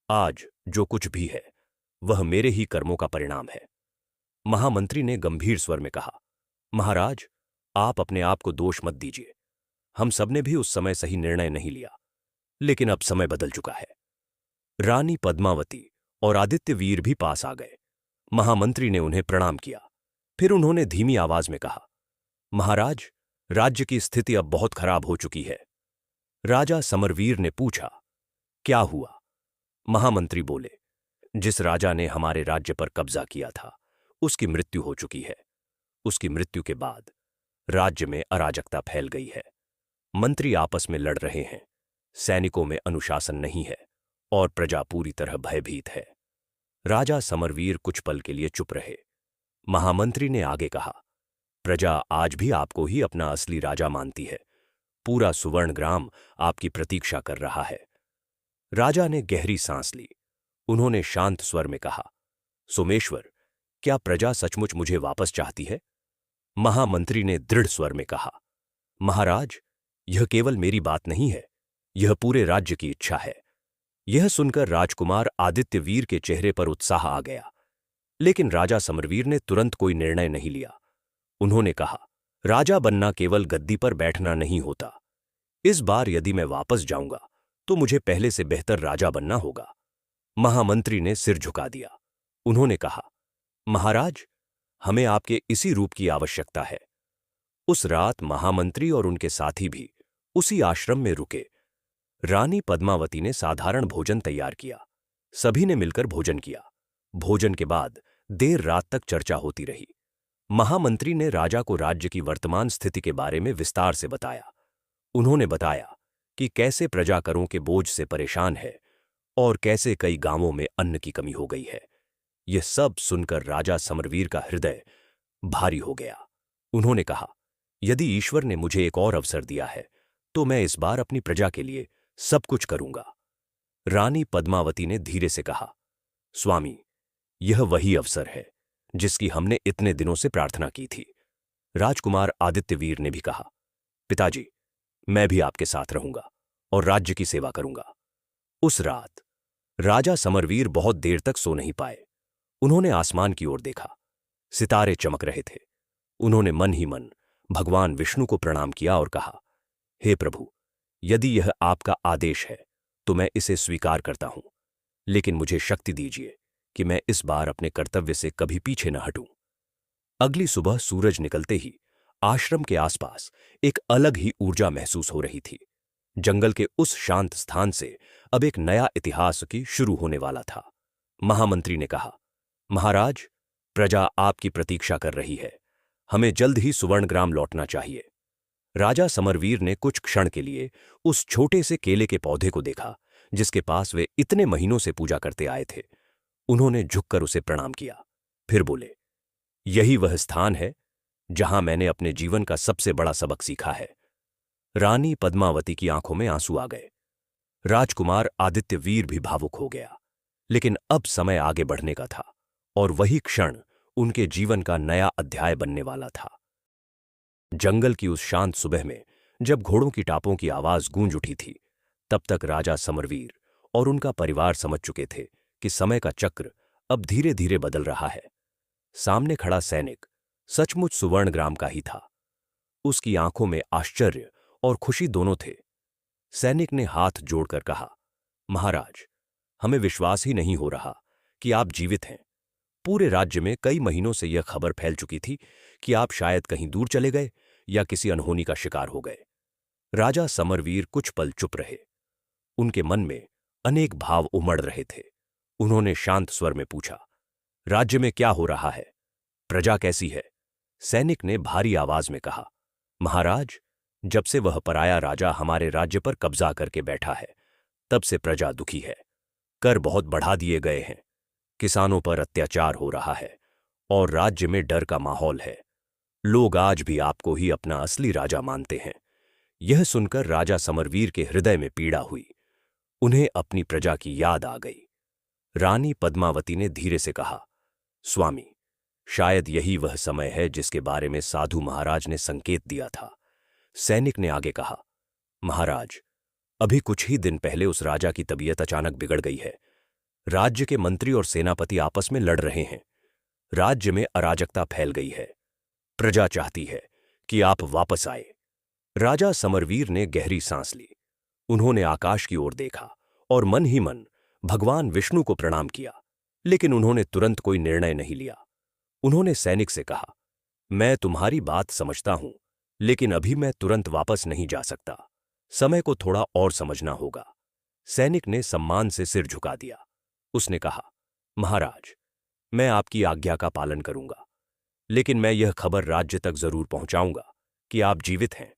आज जो कुछ भी है वह मेरे ही कर्मों का परिणाम है। महामंत्री ने गंभीर स्वर में कहा, महाराज, आप अपने आप को दोष मत दीजिए। हम सबने भी उस समय सही निर्णय नहीं लिया, लेकिन अब समय बदल चुका है। रानी पद्मावती और आदित्यवीर भी पास आ गए। महामंत्री ने उन्हें प्रणाम किया। फिर उन्होंने धीमी आवाज में कहा, महाराज, राज्य की स्थिति अब बहुत खराब हो चुकी है। राजा समरवीर ने पूछा, क्या हुआ? महामंत्री बोले, जिस राजा ने हमारे राज्य पर कब्जा किया था उसकी मृत्यु हो चुकी है। उसकी मृत्यु के बाद राज्य में अराजकता फैल गई है। मंत्री आपस में लड़ रहे हैं, सैनिकों में अनुशासन नहीं है और प्रजा पूरी तरह भयभीत है। राजा समरवीर कुछ पल के लिए चुप रहे। महामंत्री ने आगे कहा, प्रजा आज भी आपको ही अपना असली राजा मानती है। पूरा सुवर्णग्राम आपकी प्रतीक्षा कर रहा है। राजा ने गहरी सांस ली। उन्होंने शांत स्वर में कहा, सोमेश्वर, क्या प्रजा सचमुच मुझे वापस चाहती है? महामंत्री ने दृढ़ स्वर में कहा, महाराज, यह केवल मेरी बात नहीं है, यह पूरे राज्य की इच्छा है। यह सुनकर राजकुमार आदित्यवीर के चेहरे पर उत्साह आ गया, लेकिन राजा समरवीर ने तुरंत कोई निर्णय नहीं लिया। उन्होंने कहा, राजा बनना केवल गद्दी पर बैठना नहीं होता। इस बार यदि मैं वापस जाऊंगा तो मुझे पहले से बेहतर राजा बनना होगा। महामंत्री ने सिर झुका दिया। उन्होंने कहा, महाराज, हमें आपके इसी रूप की आवश्यकता है। उस रात महामंत्री और उनके साथी भी उसी आश्रम में रुके। रानी पद्मावती ने साधारण भोजन तैयार किया। सभी ने मिलकर भोजन किया। भोजन के बाद देर रात तक चर्चा होती रही। महामंत्री ने राजा को राज्य की वर्तमान स्थिति के बारे में विस्तार से बताया। उन्होंने बताया कि कैसे प्रजा करों के बोझ से परेशान है और कैसे कई गांवों में अन्न की कमी हो गई है। यह सब सुनकर राजा समरवीर का हृदय भारी हो गया। उन्होंने कहा, यदि ईश्वर ने मुझे एक और अवसर दिया है तो मैं इस बार अपनी प्रजा के लिए सब कुछ करूंगा। रानी पद्मावती ने धीरे से कहा, स्वामी, यह वही अवसर है जिसकी हमने इतने दिनों से प्रार्थना की थी। राजकुमार आदित्यवीर ने भी कहा, पिताजी, मैं भी आपके साथ रहूंगा और राज्य की सेवा करूंगा। उस रात राजा समरवीर बहुत देर तक सो नहीं पाए। उन्होंने आसमान की ओर देखा। सितारे चमक रहे थे। उन्होंने मन ही मन भगवान विष्णु को प्रणाम किया और कहा, हे प्रभु, यदि यह आपका आदेश है तो मैं इसे स्वीकार करता हूं, लेकिन मुझे शक्ति दीजिए कि मैं इस बार अपने कर्तव्य से कभी पीछे न हटूं। अगली सुबह सूरज निकलते ही आश्रम के आसपास एक अलग ही ऊर्जा महसूस हो रही थी। जंगल के उस शांत स्थान से अब एक नया इतिहास की शुरू होने वाला था। महामंत्री ने कहा, महाराज, प्रजा आपकी प्रतीक्षा कर रही है। हमें जल्द ही सुवर्णग्राम लौटना चाहिए। राजा समरवीर ने कुछ क्षण के लिए उस छोटे से केले के पौधे को देखा जिसके पास वे इतने महीनों से पूजा करते आए थे। उन्होंने झुककर उसे प्रणाम किया। फिर बोले, यही वह स्थान है जहां मैंने अपने जीवन का सबसे बड़ा सबक सीखा है। रानी पद्मावती की आंखों में आंसू आ गए। राजकुमार आदित्यवीर भी भावुक हो गया। लेकिन अब समय आगे बढ़ने का था और वही क्षण उनके जीवन का नया अध्याय बनने वाला था। जंगल की उस शांत सुबह में जब घोड़ों की टापों की आवाज गूंज उठी थी, तब तक राजा समरवीर और उनका परिवार समझ चुके थे कि समय का चक्र अब धीरे धीरे बदल रहा है। सामने खड़ा सैनिक सचमुच सुवर्णग्राम का ही था। उसकी आंखों में आश्चर्य और खुशी दोनों थे। सैनिक ने हाथ जोड़कर कहा, महाराज, हमें विश्वास ही नहीं हो रहा कि आप जीवित हैं। पूरे राज्य में कई महीनों से यह खबर फैल चुकी थी कि आप शायद कहीं दूर चले गए या किसी अनहोनी का शिकार हो गए। राजा समरवीर कुछ पल चुप रहे। उनके मन में अनेक भाव उमड़ रहे थे। उन्होंने शांत स्वर में पूछा, राज्य में क्या हो रहा है? प्रजा कैसी है? सैनिक ने भारी आवाज में कहा, महाराज, जब से वह पराया राजा हमारे राज्य पर कब्जा करके बैठा है, तब से प्रजा दुखी है। कर बहुत बढ़ा दिए गए हैं, किसानों पर अत्याचार हो रहा है और राज्य में डर का माहौल है। लोग आज भी आपको ही अपना असली राजा मानते हैं। यह सुनकर राजा समरवीर के हृदय में पीड़ा हुई। उन्हें अपनी प्रजा की याद आ गई। रानी पद्मावती ने धीरे से कहा, स्वामी, शायद यही वह समय है जिसके बारे में साधु महाराज ने संकेत दिया था। सैनिक ने आगे कहा, महाराज, अभी कुछ ही दिन पहले उस राजा की तबीयत अचानक बिगड़ गई है। राज्य के मंत्री और सेनापति आपस में लड़ रहे हैं। राज्य में अराजकता फैल गई है। प्रजा चाहती है कि आप वापस आए। राजा समरवीर ने गहरी सांस ली। उन्होंने आकाश की ओर देखा और मन ही मन भगवान विष्णु को प्रणाम किया, लेकिन उन्होंने तुरंत कोई निर्णय नहीं लिया। उन्होंने सैनिक से कहा, मैं तुम्हारी बात समझता हूं, लेकिन अभी मैं तुरंत वापस नहीं जा सकता। समय को थोड़ा और समझना होगा। सैनिक ने सम्मान से सिर झुका दिया। उसने कहा, महाराज, मैं आपकी आज्ञा का पालन करूंगा, लेकिन मैं यह खबर राज्य तक जरूर पहुंचाऊंगा कि आप जीवित हैं।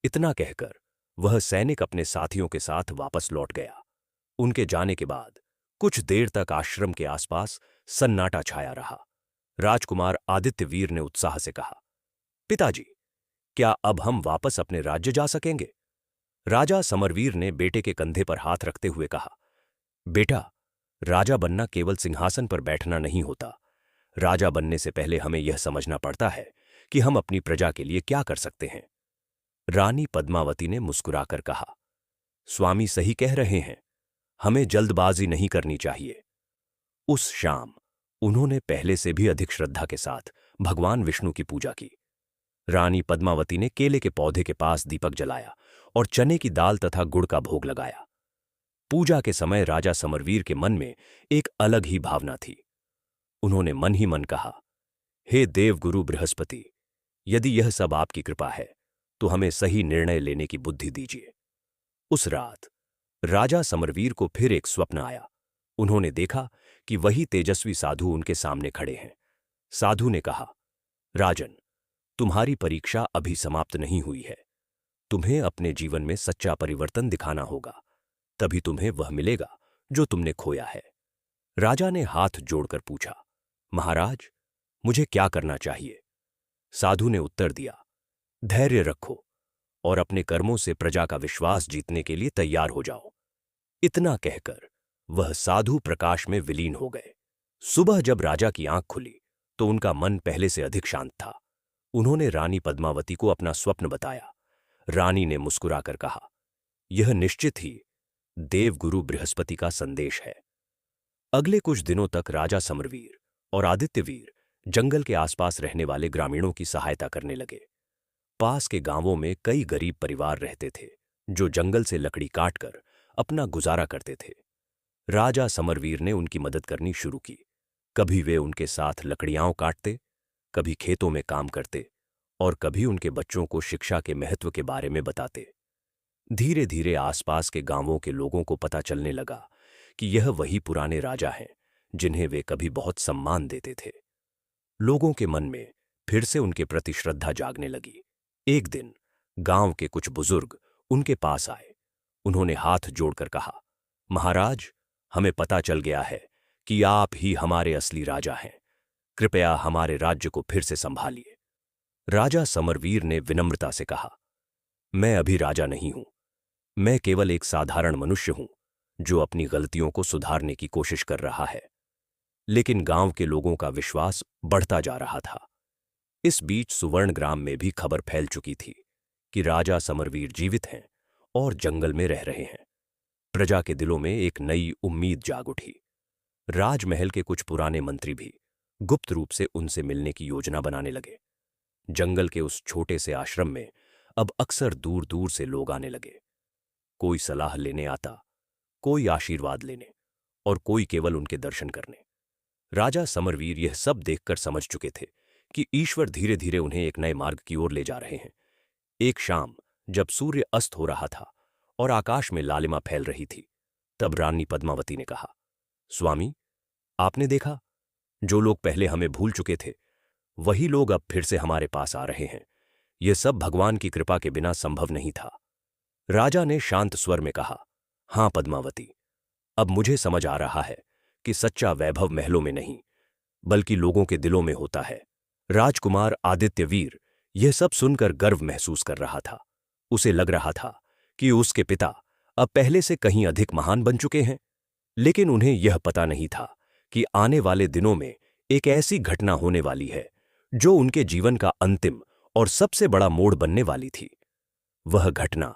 इतना कहकर वह सैनिक अपने साथियों के साथ वापस लौट गया। उनके जाने के बाद कुछ देर तक आश्रम के आसपास सन्नाटा छाया रहा। राजकुमार आदित्यवीर ने उत्साह से कहा, पिताजी, क्या अब हम वापस अपने राज्य जा सकेंगे? राजा समरवीर ने बेटे के कंधे पर हाथ रखते हुए कहा, बेटा, राजा बनना केवल सिंहासन पर बैठना नहीं होता। राजा बनने से पहले हमें यह समझना पड़ता है कि हम अपनी प्रजा के लिए क्या कर सकते हैं। रानी पद्मावती ने मुस्कुराकर कहा, स्वामी सही कह रहे हैं, हमें जल्दबाजी नहीं करनी चाहिए। उस शाम उन्होंने पहले से भी अधिक श्रद्धा के साथ भगवान विष्णु की पूजा की। रानी पद्मावती ने केले के पौधे के पास दीपक जलाया और चने की दाल तथा गुड़ का भोग लगाया। पूजा के समय राजा समरवीर के मन में एक अलग ही भावना थी। उन्होंने मन ही मन कहा, हे देवगुरु बृहस्पति, यदि यह सब आपकी कृपा है तो हमें सही निर्णय लेने की बुद्धि दीजिए। उस रात राजा समरवीर को फिर एक स्वप्न आया। उन्होंने देखा कि वही तेजस्वी साधु उनके सामने खड़े हैं। साधु ने कहा, राजन, तुम्हारी परीक्षा अभी समाप्त नहीं हुई है। तुम्हें अपने जीवन में सच्चा परिवर्तन दिखाना होगा, तभी तुम्हें वह मिलेगा जो तुमने खोया है। राजा ने हाथ जोड़कर पूछा, महाराज, मुझे क्या करना चाहिए? साधु ने उत्तर दिया, धैर्य रखो और अपने कर्मों से प्रजा का विश्वास जीतने के लिए तैयार हो जाओ। इतना कहकर वह साधु प्रकाश में विलीन हो गए। सुबह जब राजा की आंख खुली तो उनका मन पहले से अधिक शांत था। उन्होंने रानी पद्मावती को अपना स्वप्न बताया। रानी ने मुस्कुराकर कहा, यह निश्चित ही देवगुरु बृहस्पति का संदेश है। अगले कुछ दिनों तक राजा समरवीर और आदित्यवीर जंगल के आसपास रहने वाले ग्रामीणों की सहायता करने लगे। पास के गांवों में कई गरीब परिवार रहते थे जो जंगल से लकड़ी काटकर अपना गुजारा करते थे। राजा समरवीर ने उनकी मदद करनी शुरू की। कभी वे उनके साथ लकड़ियां काटते, कभी खेतों में काम करते और कभी उनके बच्चों को शिक्षा के महत्व के बारे में बताते। धीरे धीरे आसपास के गांवों के लोगों को पता चलने लगा कि यह वही पुराने राजा हैं जिन्हें वे कभी बहुत सम्मान देते थे। लोगों के मन में फिर से उनके प्रति श्रद्धा जागने लगी। एक दिन गांव के कुछ बुजुर्ग उनके पास आए। उन्होंने हाथ जोड़कर कहा, महाराज, हमें पता चल गया है कि आप ही हमारे असली राजा हैं। कृपया हमारे राज्य को फिर से संभालिए। राजा समरवीर ने विनम्रता से कहा, मैं अभी राजा नहीं हूं। मैं केवल एक साधारण मनुष्य हूं जो अपनी गलतियों को सुधारने की कोशिश कर रहा है। लेकिन गांव के लोगों का विश्वास बढ़ता जा रहा था। इस बीच सुवर्णग्राम में भी खबर फैल चुकी थी कि राजा समरवीर जीवित हैं और जंगल में रह रहे हैं। प्रजा के दिलों में एक नई उम्मीद जाग उठी। राजमहल के कुछ पुराने मंत्री भी गुप्त रूप से उनसे मिलने की योजना बनाने लगे। जंगल के उस छोटे से आश्रम में अब अक्सर दूर दूर से लोग आने लगे। कोई सलाह लेने आता, कोई आशीर्वाद लेने और कोई केवल उनके दर्शन करने। राजा समरवीर यह सब देखकर समझ चुके थे कि ईश्वर धीरे धीरे उन्हें एक नए मार्ग की ओर ले जा रहे हैं। एक शाम जब सूर्य अस्त हो रहा था और आकाश में लालिमा फैल रही थी, तब रानी पद्मावती ने कहा, स्वामी, आपने देखा, जो लोग पहले हमें भूल चुके थे वही लोग अब फिर से हमारे पास आ रहे हैं। यह सब भगवान की कृपा के बिना संभव नहीं था। राजा ने शांत स्वर में कहा, हां पद्मावती, अब मुझे समझ आ रहा है कि सच्चा वैभव महलों में नहीं बल्कि लोगों के दिलों में होता है। राजकुमार आदित्यवीर यह सब सुनकर गर्व महसूस कर रहा था। उसे लग रहा था कि उसके पिता अब पहले से कहीं अधिक महान बन चुके हैं, लेकिन उन्हें यह पता नहीं था कि आने वाले दिनों में एक ऐसी घटना होने वाली है जो उनके जीवन का अंतिम और सबसे बड़ा मोड़ बनने वाली थी। वह घटना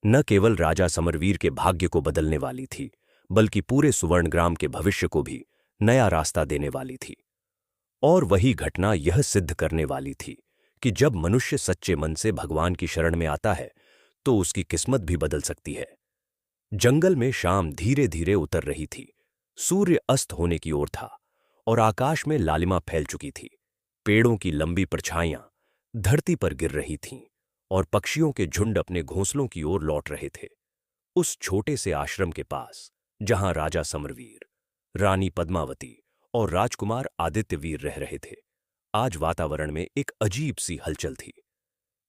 न केवल राजा समरवीर के भाग्य को बदलने वाली थी, बल्कि पूरे सुवर्णग्राम के भविष्य को भी नया रास्ता देने वाली थी। और वही घटना यह सिद्ध करने वाली थी कि जब मनुष्य सच्चे मन से भगवान की शरण में आता है तो उसकी किस्मत भी बदल सकती है। जंगल में शाम धीरे धीरे उतर रही थी। सूर्य अस्त होने की ओर था और आकाश में लालिमा फैल चुकी थी। पेड़ों की लंबी परछाइयां धरती पर गिर रही थीं और पक्षियों के झुंड अपने घोंसलों की ओर लौट रहे थे। उस छोटे से आश्रम के पास, जहां राजा समरवीर, रानी पद्मावती और राजकुमार आदित्यवीर रह रहे थे, आज वातावरण में एक अजीब सी हलचल थी।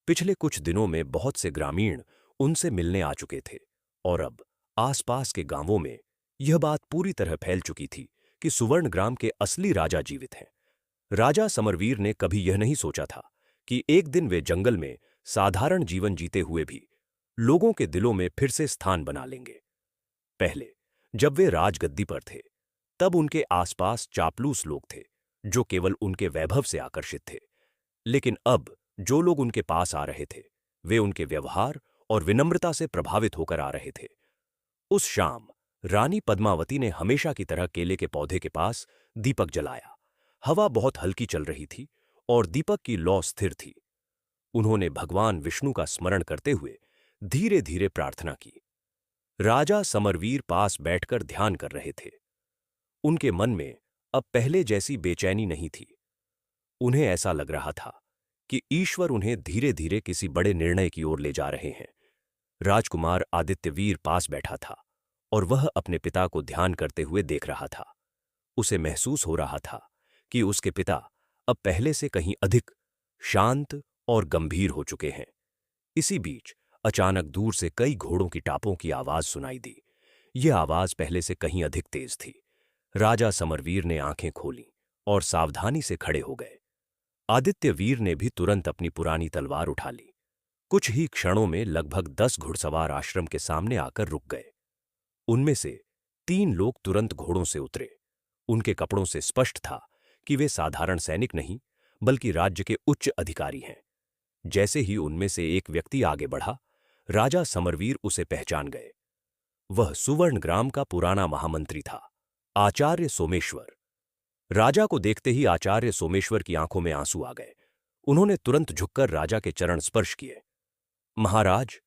पिछले कुछ दिनों में बहुत से ग्रामीण उनसे मिलने आ चुके थे और अब आसपास के गांवों में यह बात पूरी तरह फैल चुकी थी कि सुवर्णग्राम के असली राजा जीवित हैं। राजा समरवीर ने कभी यह नहीं सोचा था कि एक दिन वे जंगल में साधारण जीवन जीते हुए भी लोगों के दिलों में फिर से स्थान बना लेंगे। पहले जब वे राजगद्दी पर थे, तब उनके आसपास चापलूस लोग थे जो केवल उनके वैभव से आकर्षित थे, लेकिन अब जो लोग उनके पास आ रहे थे वे उनके व्यवहार और विनम्रता से प्रभावित होकर आ रहे थे। उस शाम रानी पद्मावती ने हमेशा की तरह केले के पौधे के पास दीपक जलाया। हवा बहुत हल्की चल रही थी और दीपक की लौ स्थिर थी। उन्होंने भगवान विष्णु का स्मरण करते हुए धीरे धीरे प्रार्थना की। राजा समरवीर पास बैठकर ध्यान कर रहे थे। उनके मन में अब पहले जैसी बेचैनी नहीं थी। उन्हें ऐसा लग रहा था कि ईश्वर उन्हें धीरे धीरे किसी बड़े निर्णय की ओर ले जा रहे हैं। राजकुमार आदित्यवीर पास बैठा था और वह अपने पिता को ध्यान करते हुए देख रहा था। उसे महसूस हो रहा था कि उसके पिता अब पहले से कहीं अधिक शांत और गंभीर हो चुके हैं। इसी बीच अचानक दूर से कई घोड़ों की टापों की आवाज सुनाई दी। यह आवाज पहले से कहीं अधिक तेज थी। राजा समरवीर ने आंखें खोलीं और सावधानी से खड़े हो गए। आदित्यवीर ने भी तुरंत अपनी पुरानी तलवार उठा ली। कुछ ही क्षणों में लगभग 10 घुड़सवार आश्रम के सामने आकर रुक गए। उनमें से 3 लोग तुरंत घोड़ों से उतरे। उनके कपड़ों से स्पष्ट था कि वे साधारण सैनिक नहीं बल्कि राज्य के उच्च अधिकारी हैं। जैसे ही उनमें से एक व्यक्ति आगे बढ़ा, राजा समरवीर उसे पहचान गए। वह सुवर्णग्राम का पुराना महामंत्री था, आचार्य सोमेश्वर। राजा को देखते ही आचार्य सोमेश्वर की आंखों में आंसू आ गए। उन्होंने तुरंत झुककर राजा के चरण स्पर्श किए। महाराज,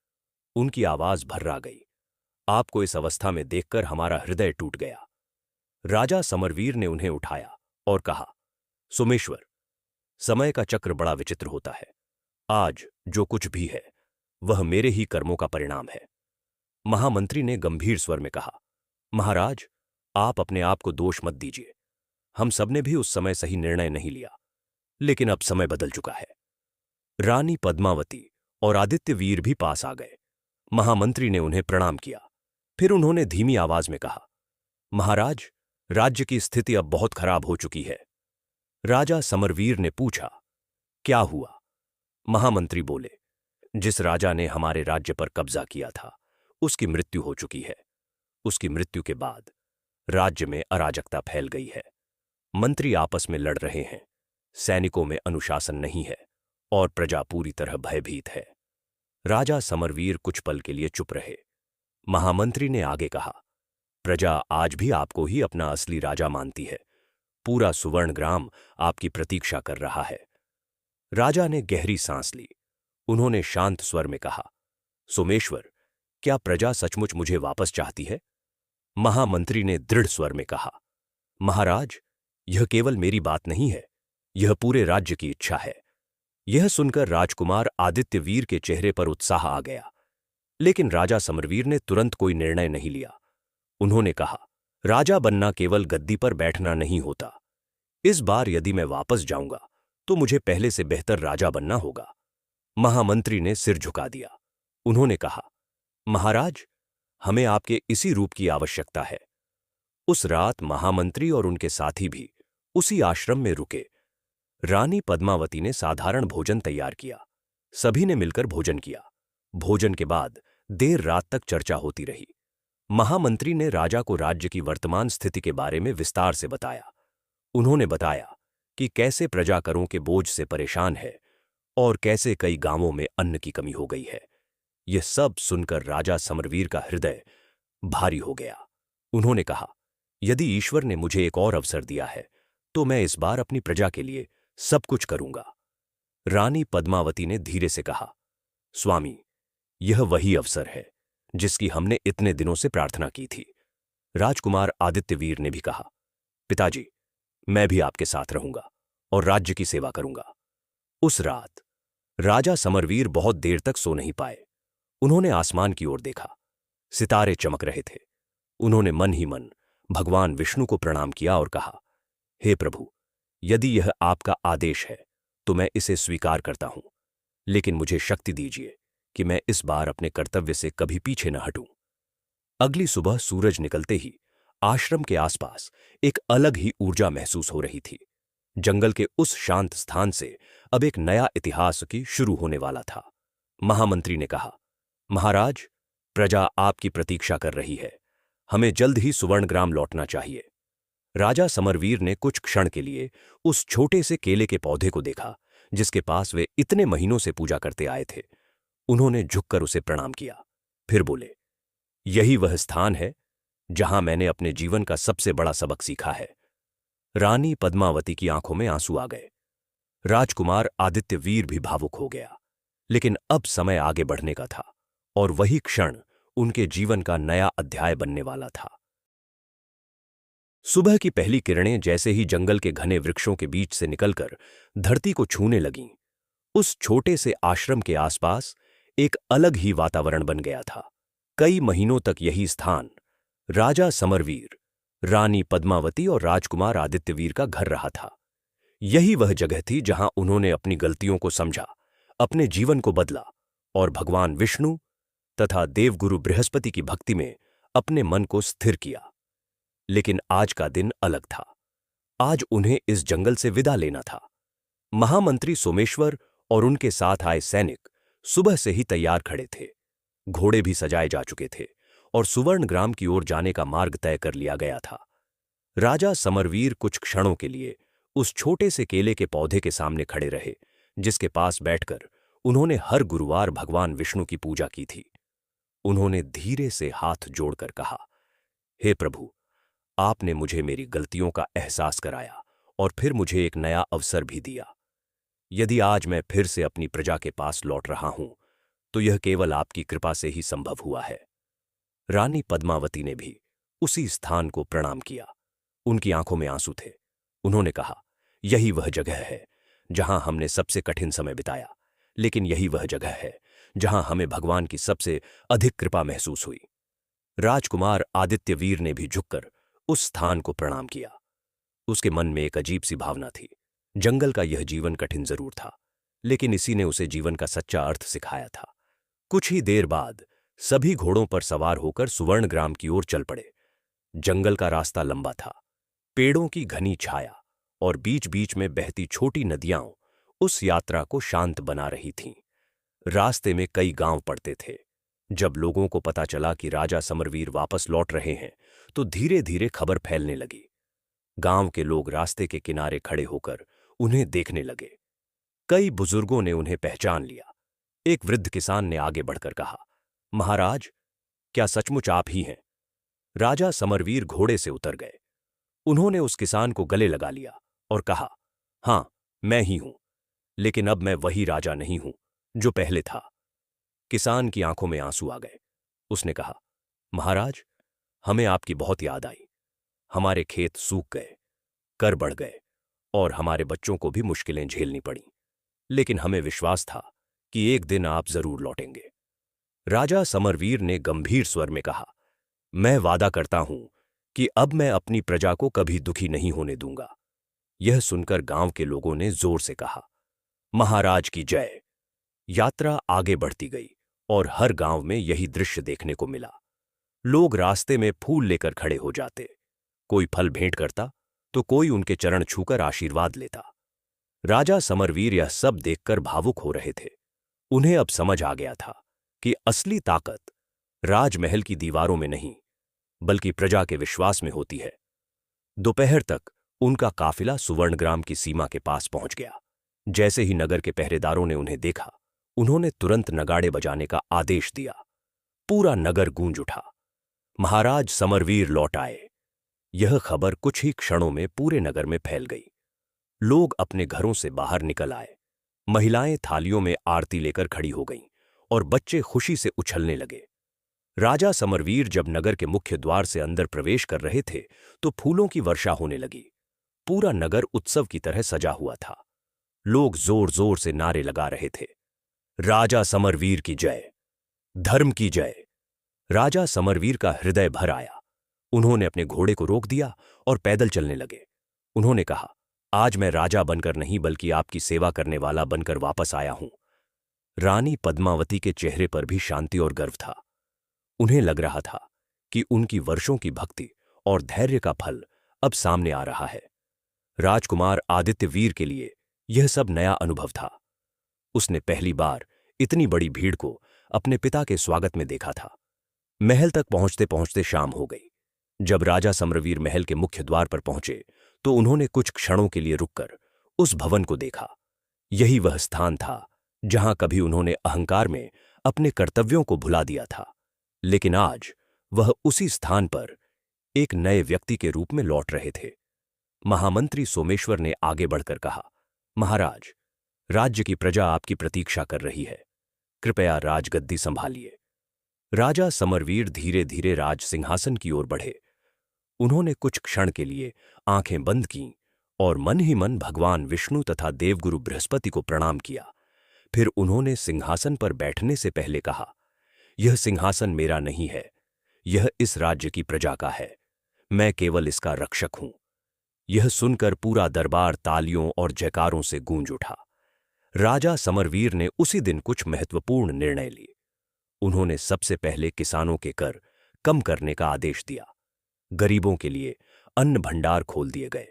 उनकी आवाज भर्रा गई, आपको इस अवस्था में देखकर हमारा हृदय टूट गया। राजा समरवीर ने उन्हें उठाया और कहा, सोमेश्वर, समय का चक्र बड़ा विचित्र होता है। आज जो कुछ भी है वह मेरे ही कर्मों का परिणाम है। महामंत्री ने गंभीर स्वर में कहा, महाराज, आप अपने आप को दोष मत दीजिए। हम सबने भी उस समय सही निर्णय नहीं लिया, लेकिन अब समय बदल चुका है। रानी पद्मावती और आदित्यवीर भी पास आ गए। महामंत्री ने उन्हें प्रणाम किया। फिर उन्होंने धीमी आवाज में कहा, महाराज, राज्य की स्थिति अब बहुत खराब हो चुकी है। राजा समरवीर ने पूछा, क्या हुआ? महामंत्री बोले, जिस राजा ने हमारे राज्य पर कब्जा किया था उसकी मृत्यु हो चुकी है। उसकी मृत्यु के बाद राज्य में अराजकता फैल गई है। मंत्री आपस में लड़ रहे हैं, सैनिकों में अनुशासन नहीं है और प्रजा पूरी तरह भयभीत है। राजा समरवीर कुछ पल के लिए चुप रहे। महामंत्री ने आगे कहा, प्रजा आज भी आपको ही अपना असली राजा मानती है। पूरा सुवर्णग्राम आपकी प्रतीक्षा कर रहा है। राजा ने गहरी सांस ली। उन्होंने शांत स्वर में कहा, सोमेश्वर, क्या प्रजा सचमुच मुझे वापस चाहती है? महामंत्री ने दृढ़ स्वर में कहा, महाराज, यह केवल मेरी बात नहीं है, यह पूरे राज्य की इच्छा है। यह सुनकर राजकुमार आदित्यवीर के चेहरे पर उत्साह आ गया, लेकिन राजा समरवीर ने तुरंत कोई निर्णय नहीं लिया। उन्होंने कहा, राजा बनना केवल गद्दी पर बैठना नहीं होता। इस बार यदि मैं वापस जाऊंगा तो मुझे पहले से बेहतर राजा बनना होगा। महामंत्री ने सिर झुका दिया। उन्होंने कहा, महाराज, हमें आपके इसी रूप की आवश्यकता है। उस रात महामंत्री और उनके साथी भी उसी आश्रम में रुके। रानी पद्मावती ने साधारण भोजन तैयार किया। सभी ने मिलकर भोजन किया। भोजन के बाद देर रात तक चर्चा होती रही। महामंत्री ने राजा को राज्य की वर्तमान स्थिति के बारे में विस्तार से बताया। उन्होंने बताया कि कैसे प्रजा करों के बोझ से परेशान है और कैसे कई गांवों में अन्न की कमी हो गई है। यह सब सुनकर राजा समरवीर का हृदय भारी हो गया। उन्होंने कहा, यदि ईश्वर ने मुझे एक और अवसर दिया है तो मैं इस बार अपनी प्रजा के लिए सब कुछ करूंगा। रानी पद्मावती ने धीरे से कहा, स्वामी, यह वही अवसर है जिसकी हमने इतने दिनों से प्रार्थना की थी। राजकुमार आदित्यवीर ने भी कहा, पिताजी, मैं भी आपके साथ रहूंगा और राज्य की सेवा करूंगा। उस रात राजा समरवीर बहुत देर तक सो नहीं पाए। उन्होंने आसमान की ओर देखा। सितारे चमक रहे थे। उन्होंने मन ही मन भगवान विष्णु को प्रणाम किया और कहा, हे प्रभु, यदि यह आपका आदेश है तो मैं इसे स्वीकार करता हूं, लेकिन मुझे शक्ति दीजिए कि मैं इस बार अपने कर्तव्य से कभी पीछे न हटूं। अगली सुबह सूरज निकलते ही आश्रम के आसपास एक अलग ही ऊर्जा महसूस हो रही थी। जंगल के उस शांत स्थान से अब एक नया इतिहास की शुरू होने वाला था। महामंत्री ने कहा, महाराज, प्रजा आपकी प्रतीक्षा कर रही है। हमें जल्द ही सुवर्णग्राम लौटना चाहिए। राजा समरवीर ने कुछ क्षण के लिए उस छोटे से केले के पौधे को देखा जिसके पास वे इतने महीनों से पूजा करते आए थे। उन्होंने झुककर उसे प्रणाम किया, फिर बोले, यही वह स्थान है जहां मैंने अपने जीवन का सबसे बड़ा सबक सीखा है। रानी पद्मावती की आंखों में आंसू आ गए। राजकुमार आदित्यवीर भी भावुक हो गया। लेकिन अब समय आगे बढ़ने का था और वही क्षण उनके जीवन का नया अध्याय बनने वाला था। सुबह की पहली किरणें जैसे ही जंगल के घने वृक्षों के बीच से निकलकर धरती को छूने लगीं, उस छोटे से आश्रम के आसपास एक अलग ही वातावरण बन गया था। कई महीनों तक यही स्थान राजा समरवीर, रानी पद्मावती और राजकुमार आदित्यवीर का घर रहा था। यही वह जगह थी जहां उन्होंने अपनी गलतियों को समझा, अपने जीवन को बदला और भगवान विष्णु तथा देवगुरु बृहस्पति की भक्ति में अपने मन को स्थिर किया। लेकिन आज का दिन अलग था। आज उन्हें इस जंगल से विदा लेना था। महामंत्री सोमेश्वर और उनके साथ आए सैनिक सुबह से ही तैयार खड़े थे। घोड़े भी सजाए जा चुके थे और सुवर्णग्राम की ओर जाने का मार्ग तय कर लिया गया था। राजा समरवीर कुछ क्षणों के लिए उस छोटे से केले के पौधे के सामने खड़े रहे जिसके पास बैठकर उन्होंने हर गुरुवार भगवान विष्णु की पूजा की थी। उन्होंने धीरे से हाथ जोड़कर कहा, हे प्रभु, आपने मुझे मेरी गलतियों का एहसास कराया और फिर मुझे एक नया अवसर भी दिया। यदि आज मैं फिर से अपनी प्रजा के पास लौट रहा हूं तो यह केवल आपकी कृपा से ही संभव हुआ है। रानी पद्मावती ने भी उसी स्थान को प्रणाम किया। उनकी आंखों में आंसू थे। उन्होंने कहा, यही वह जगह है जहां हमने सबसे कठिन समय बिताया, लेकिन यही वह जगह है जहां हमें भगवान की सबसे अधिक कृपा महसूस हुई। राजकुमार आदित्यवीर ने भी झुककर उस स्थान को प्रणाम किया। उसके मन में एक अजीब सी भावना थी। जंगल का यह जीवन कठिन जरूर था, लेकिन इसी ने उसे जीवन का सच्चा अर्थ सिखाया था। कुछ ही देर बाद सभी घोड़ों पर सवार होकर सुवर्णग्राम की ओर चल पड़े। जंगल का रास्ता लंबा था। पेड़ों की घनी छाया और बीच बीच में बहती छोटी नदियां उस यात्रा को शांत बना रही थीं। रास्ते में कई गांव पड़ते थे। जब लोगों को पता चला कि राजा समरवीर वापस लौट रहे हैं तो धीरे धीरे खबर फैलने लगी। गांव के लोग रास्ते के किनारे खड़े होकर उन्हें देखने लगे। कई बुजुर्गों ने उन्हें पहचान लिया। एक वृद्ध किसान ने आगे बढ़कर कहा, महाराज, क्या सचमुच आप ही हैं? राजा समरवीर घोड़े से उतर गए। उन्होंने उस किसान को गले लगा लिया और कहा, हां, मैं ही हूं, लेकिन अब मैं वही राजा नहीं हूं जो पहले था। किसान की आंखों में आंसू आ गए। उसने कहा, महाराज, हमें आपकी बहुत याद आई। हमारे खेत सूख गए, कर बढ़ गए और हमारे बच्चों को भी मुश्किलें झेलनी पड़ी, लेकिन हमें विश्वास था कि एक दिन आप जरूर लौटेंगे। राजा समरवीर ने गंभीर स्वर में कहा, मैं वादा करता हूं कि अब मैं अपनी प्रजा को कभी दुखी नहीं होने दूंगा। यह सुनकर गांव के लोगों ने जोर से कहा, महाराज की जय। यात्रा आगे बढ़ती गई और हर गांव में यही दृश्य देखने को मिला। लोग रास्ते में फूल लेकर खड़े हो जाते, कोई फल भेंट करता तो कोई उनके चरण छूकर आशीर्वाद लेता। राजा समरवीर यह सब देखकर भावुक हो रहे थे। उन्हें अब समझ आ गया था कि असली ताकत राजमहल की दीवारों में नहीं, बल्कि प्रजा के विश्वास में होती है। दोपहर तक उनका काफिला सुवर्णग्राम की सीमा के पास पहुंच गया। जैसे ही नगर के पहरेदारों ने उन्हें देखा, उन्होंने तुरंत नगाड़े बजाने का आदेश दिया। पूरा नगर गूंज उठा, महाराज समरवीर लौट आए। यह खबर कुछ ही क्षणों में पूरे नगर में फैल गई। लोग अपने घरों से बाहर निकल आए। महिलाएं थालियों में आरती लेकर खड़ी हो गईं और बच्चे खुशी से उछलने लगे। राजा समरवीर जब नगर के मुख्य द्वार से अंदर प्रवेश कर रहे थे तो फूलों की वर्षा होने लगी। पूरा नगर उत्सव की तरह सजा हुआ था। लोग जोर जोर से नारे लगा रहे थे, राजा समरवीर की जय, धर्म की जय। राजा समरवीर का हृदय भर आया। उन्होंने अपने घोड़े को रोक दिया और पैदल चलने लगे। उन्होंने कहा, आज मैं राजा बनकर नहीं बल्कि आपकी सेवा करने वाला बनकर वापस आया हूं। रानी पद्मावती के चेहरे पर भी शांति और गर्व था। उन्हें लग रहा था कि उनकी वर्षों की भक्ति और धैर्य का फल अब सामने आ रहा है। राजकुमार आदित्यवीर के लिए यह सब नया अनुभव था। उसने पहली बार इतनी बड़ी भीड़ को अपने पिता के स्वागत में देखा था। महल तक पहुंचते पहुंचते शाम हो गई। जब राजा समरवीर महल के मुख्य द्वार पर पहुंचे तो उन्होंने कुछ क्षणों के लिए रुककर उस भवन को देखा। यही वह स्थान था जहां कभी उन्होंने अहंकार में अपने कर्तव्यों को भुला दिया था, लेकिन आज वह उसी स्थान पर एक नए व्यक्ति के रूप में लौट रहे थे। महामंत्री सोमेश्वर ने आगे बढ़कर कहा, महाराज, राज्य की प्रजा आपकी प्रतीक्षा कर रही है। कृपया राजगद्दी संभालिए। राजा समरवीर धीरे धीरे राज सिंहासन की ओर बढ़े। उन्होंने कुछ क्षण के लिए आंखें बंद कीं और मन ही मन भगवान विष्णु तथा देवगुरु बृहस्पति को प्रणाम किया। फिर उन्होंने सिंहासन पर बैठने से पहले कहा, यह सिंहासन मेरा नहीं है, यह इस राज्य की प्रजा का है। मैं केवल इसका रक्षक हूं। यह सुनकर पूरा दरबार तालियों और जयकारों से गूंज उठा। राजा समरवीर ने उसी दिन कुछ महत्वपूर्ण निर्णय लिए। उन्होंने सबसे पहले किसानों के कर कम करने का आदेश दिया। गरीबों के लिए अन्न भंडार खोल दिए गए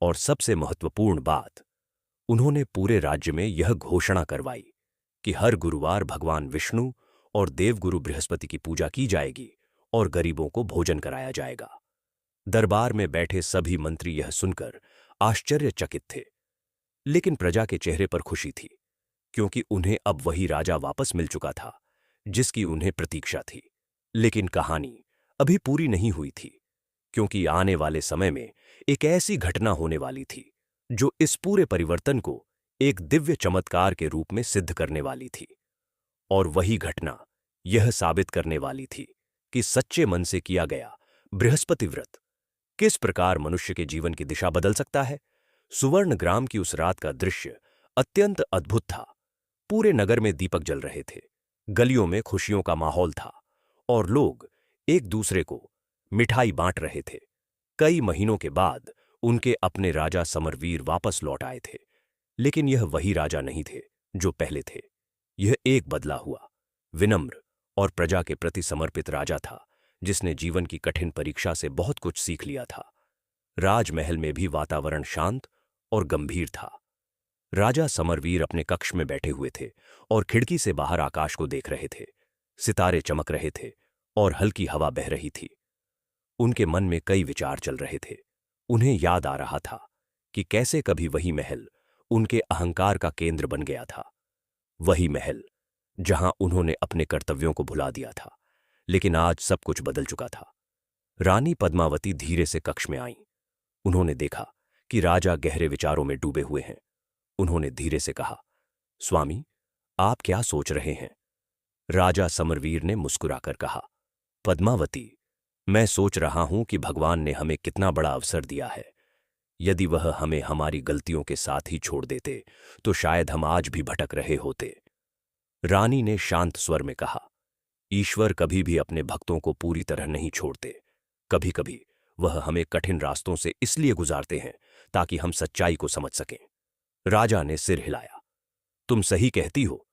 और सबसे महत्वपूर्ण बात, उन्होंने पूरे राज्य में यह घोषणा करवाई कि हर गुरुवार भगवान विष्णु और देवगुरु बृहस्पति की पूजा की जाएगी और गरीबों को भोजन कराया जाएगा। दरबार में बैठे सभी मंत्री यह सुनकर आश्चर्यचकित थे, लेकिन प्रजा के चेहरे पर खुशी थी, क्योंकि उन्हें अब वही राजा वापस मिल चुका था जिसकी उन्हें प्रतीक्षा थी। लेकिन कहानी अभी पूरी नहीं हुई थी, क्योंकि आने वाले समय में एक ऐसी घटना होने वाली थी जो इस पूरे परिवर्तन को एक दिव्य चमत्कार के रूप में सिद्ध करने वाली थी। और वही घटना यह साबित करने वाली थी कि सच्चे मन से किया गया बृहस्पति व्रत किस प्रकार मनुष्य के जीवन की दिशा बदल सकता है। सुवर्णग्राम की उस रात का दृश्य अत्यंत अद्भुत था। पूरे नगर में दीपक जल रहे थे, गलियों में खुशियों का माहौल था और लोग एक दूसरे को मिठाई बांट रहे थे। कई महीनों के बाद उनके अपने राजा समरवीर वापस लौट आए थे, लेकिन यह वही राजा नहीं थे जो पहले थे। यह एक बदला हुआ, विनम्र और प्रजा के प्रति समर्पित राजा था, जिसने जीवन की कठिन परीक्षा से बहुत कुछ सीख लिया था। राजमहल में भी वातावरण शांत और गंभीर था। राजा समरवीर अपने कक्ष में बैठे हुए थे और खिड़की से बाहर आकाश को देख रहे थे। सितारे चमक रहे थे और हल्की हवा बह रही थी। उनके मन में कई विचार चल रहे थे। उन्हें याद आ रहा था कि कैसे कभी वही महल उनके अहंकार का केंद्र बन गया था। वही महल जहां उन्होंने अपने कर्तव्यों को भुला दिया था। लेकिन आज सब कुछ बदल चुका था। रानी पद्मावती धीरे से कक्ष में आईं। उन्होंने देखा कि राजा गहरे विचारों में डूबे हुए हैं। उन्होंने धीरे से कहा, स्वामी, आप क्या सोच रहे हैं? राजा समरवीर ने मुस्कुराकर कहा, पद्मावती, मैं सोच रहा हूं कि भगवान ने हमें कितना बड़ा अवसर दिया है। यदि वह हमें हमारी गलतियों के साथ ही छोड़ देते तो शायद हम आज भी भटक रहे होते। रानी ने शांत स्वर में कहा, ईश्वर कभी भी अपने भक्तों को पूरी तरह नहीं छोड़ते। कभी कभी वह हमें कठिन रास्तों से इसलिए गुजारते हैं ताकि हम सच्चाई को समझ सकें। राजा ने सिर हिलाया। तुम सही कहती हो।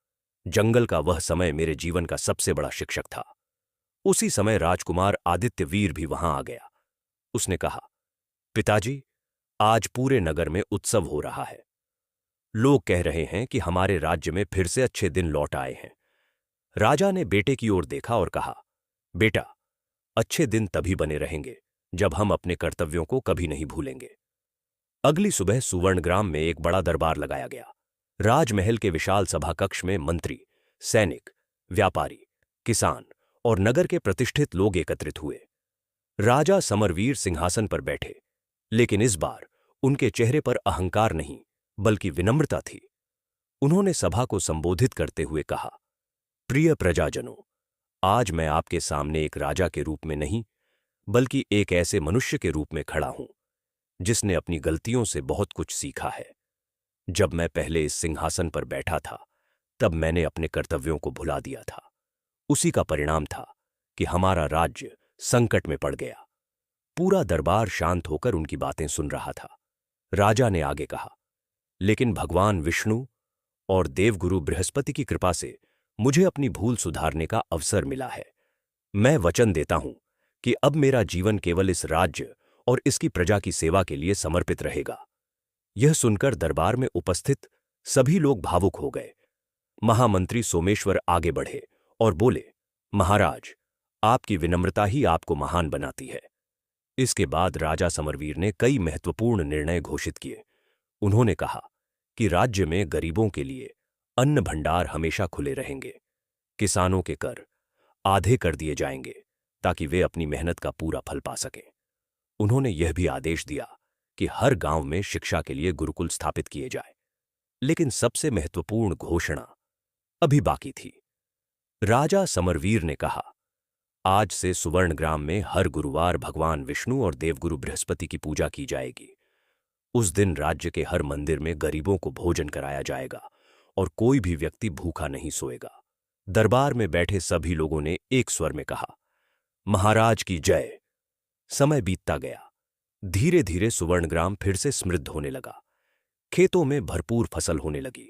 जंगल का वह समय मेरे जीवन का सबसे बड़ा शिक्षक था। उसी समय राजकुमार आदित्य वीर भी वहां आ गया। उसने कहा, पिताजी, आज पूरे नगर में उत्सव हो रहा है। लोग कह रहे हैं कि हमारे राज्य में फिर से अच्छे दिन लौट आए हैं। राजा ने बेटे की ओर देखा और कहा, बेटा, अच्छे दिन तभी बने रहेंगे जब हम अपने कर्तव्यों को कभी नहीं भूलेंगे। अगली सुबह सुवर्णग्राम में एक बड़ा दरबार लगाया गया। राजमहल के विशाल सभा कक्ष में मंत्री, सैनिक, व्यापारी, किसान और नगर के प्रतिष्ठित लोग एकत्रित हुए। राजा समरवीर सिंहासन पर बैठे, लेकिन इस बार उनके चेहरे पर अहंकार नहीं बल्कि विनम्रता थी। उन्होंने सभा को संबोधित करते हुए कहा, प्रिय प्रजाजनों, आज मैं आपके सामने एक राजा के रूप में नहीं बल्कि एक ऐसे मनुष्य के रूप में खड़ा हूं जिसने अपनी गलतियों से बहुत कुछ सीखा है। जब मैं पहले इस सिंहासन पर बैठा था तब मैंने अपने कर्तव्यों को भुला दिया था। उसी का परिणाम था कि हमारा राज्य संकट में पड़ गया। पूरा दरबार शांत होकर उनकी बातें सुन रहा था। राजा ने आगे कहा, लेकिन भगवान विष्णु और देवगुरु बृहस्पति की कृपा से मुझे अपनी भूल सुधारने का अवसर मिला है। मैं वचन देता हूं कि अब मेरा जीवन केवल इस राज्य और इसकी प्रजा की सेवा के लिए समर्पित रहेगा। यह सुनकर दरबार में उपस्थित सभी लोग भावुक हो गए। महामंत्री सोमेश्वर आगे बढ़े और बोले, महाराज, आपकी विनम्रता ही आपको महान बनाती है। इसके बाद राजा समरवीर ने कई महत्वपूर्ण निर्णय घोषित किए। उन्होंने कहा कि राज्य में गरीबों के लिए अन्न भंडार हमेशा खुले रहेंगे। किसानों के कर आधे कर दिए जाएंगे ताकि वे अपनी मेहनत का पूरा फल पा सकें। उन्होंने यह भी आदेश दिया कि हर गांव में शिक्षा के लिए गुरुकुल स्थापित किए जाए। लेकिन सबसे महत्वपूर्ण घोषणा अभी बाकी थी। राजा समरवीर ने कहा, आज से सुवर्णग्राम में हर गुरुवार भगवान विष्णु और देवगुरु बृहस्पति की पूजा की जाएगी। उस दिन राज्य के हर मंदिर में गरीबों को भोजन कराया जाएगा और कोई भी व्यक्ति भूखा नहीं सोएगा। दरबार में बैठे सभी लोगों ने एक स्वर में कहा, महाराज की जय। समय बीतता गया। धीरे धीरे सुवर्णग्राम फिर से समृद्ध होने लगा। खेतों में भरपूर फसल होने लगी,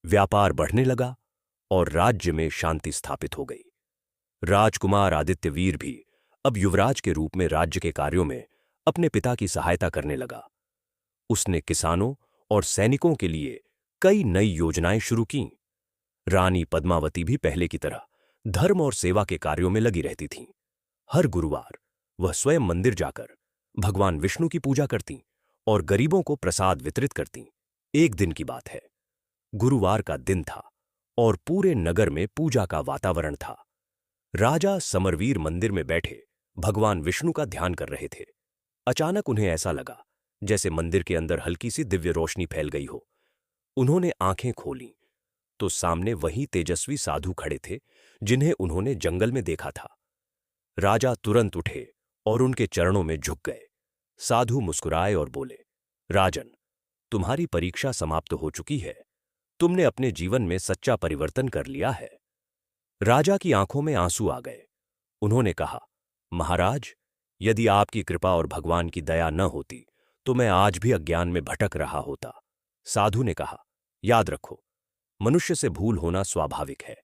व्यापार बढ़ने लगा और राज्य में शांति स्थापित हो गई। राजकुमार आदित्य वीर भी अब युवराज के रूप में राज्य के कार्यों में अपने पिता की सहायता करने लगा। उसने किसानों और सैनिकों के लिए कई नई योजनाएं शुरू कीं। रानी पद्मावती भी पहले की तरह धर्म और सेवा के कार्यों में लगी रहती थीं। हर गुरुवार वह स्वयं मंदिर जाकर भगवान विष्णु की पूजा करतीं और गरीबों को प्रसाद वितरित करतीं। एक दिन की बात है। गुरुवार का दिन था और पूरे नगर में पूजा का वातावरण था। राजा समरवीर मंदिर में बैठे भगवान विष्णु का ध्यान कर रहे थे। अचानक उन्हें ऐसा लगा जैसे मंदिर के अंदर हल्की सी दिव्य रोशनी फैल गई हो। उन्होंने आंखें खोलीं तो सामने वही तेजस्वी साधु खड़े थे जिन्हें उन्होंने जंगल में देखा था। राजा तुरंत उठे और उनके चरणों में झुक गए। साधु मुस्कुराए और बोले, राजन, तुम्हारी परीक्षा समाप्त हो चुकी है। तुमने अपने जीवन में सच्चा परिवर्तन कर लिया है। राजा की आंखों में आंसू आ गए। उन्होंने कहा, महाराज, यदि आपकी कृपा और भगवान की दया न होती तो मैं आज भी अज्ञान में भटक रहा होता। साधु ने कहा, याद रखो, मनुष्य से भूल होना स्वाभाविक है,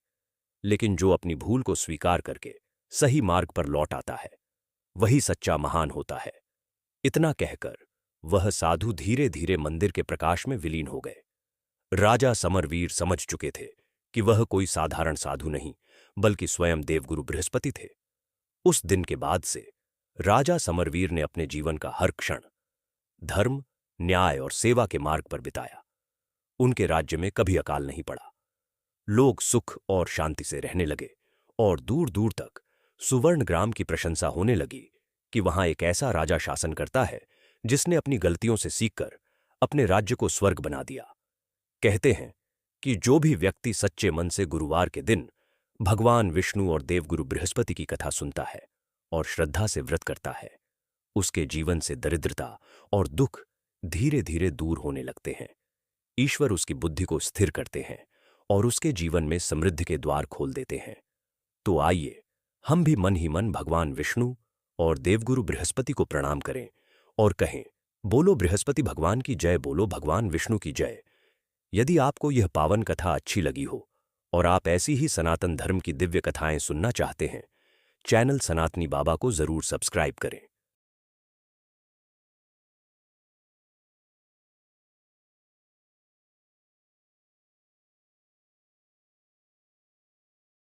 लेकिन जो अपनी भूल को स्वीकार करके सही मार्ग पर लौट आता है वही सच्चा महान होता है। इतना कहकर वह साधु धीरे धीरे मंदिर के प्रकाश में विलीन हो गए। राजा समरवीर समझ चुके थे कि वह कोई साधारण साधु नहीं बल्कि स्वयं देवगुरु बृहस्पति थे। उस दिन के बाद से राजा समरवीर ने अपने जीवन का हर क्षण धर्म, न्याय और सेवा के मार्ग पर बिताया। उनके राज्य में कभी अकाल नहीं पड़ा। लोग सुख और शांति से रहने लगे और दूर दूर तक सुवर्ण ग्राम की प्रशंसा होने लगी कि वहां एक ऐसा राजा शासन करता है जिसने अपनी गलतियों से सीखकर अपने राज्य को स्वर्ग बना दिया। कहते हैं कि जो भी व्यक्ति सच्चे मन से गुरुवार के दिन भगवान विष्णु और देवगुरु बृहस्पति की कथा सुनता है और श्रद्धा से व्रत करता है, उसके जीवन से दरिद्रता और दुख धीरे धीरे दूर होने लगते हैं। ईश्वर उसकी बुद्धि को स्थिर करते हैं और उसके जीवन में समृद्धि के द्वार खोल देते हैं। तो आइए हम भी मन ही मन भगवान विष्णु और देवगुरु बृहस्पति को प्रणाम करें और कहें, बोलो बृहस्पति भगवान की जय, बोलो भगवान विष्णु की जय। यदि आपको यह पावन कथा अच्छी लगी हो और आप ऐसी ही सनातन धर्म की दिव्य कथाएं सुनना चाहते हैं, चैनल सनातनी बाबा को जरूर सब्सक्राइब करें।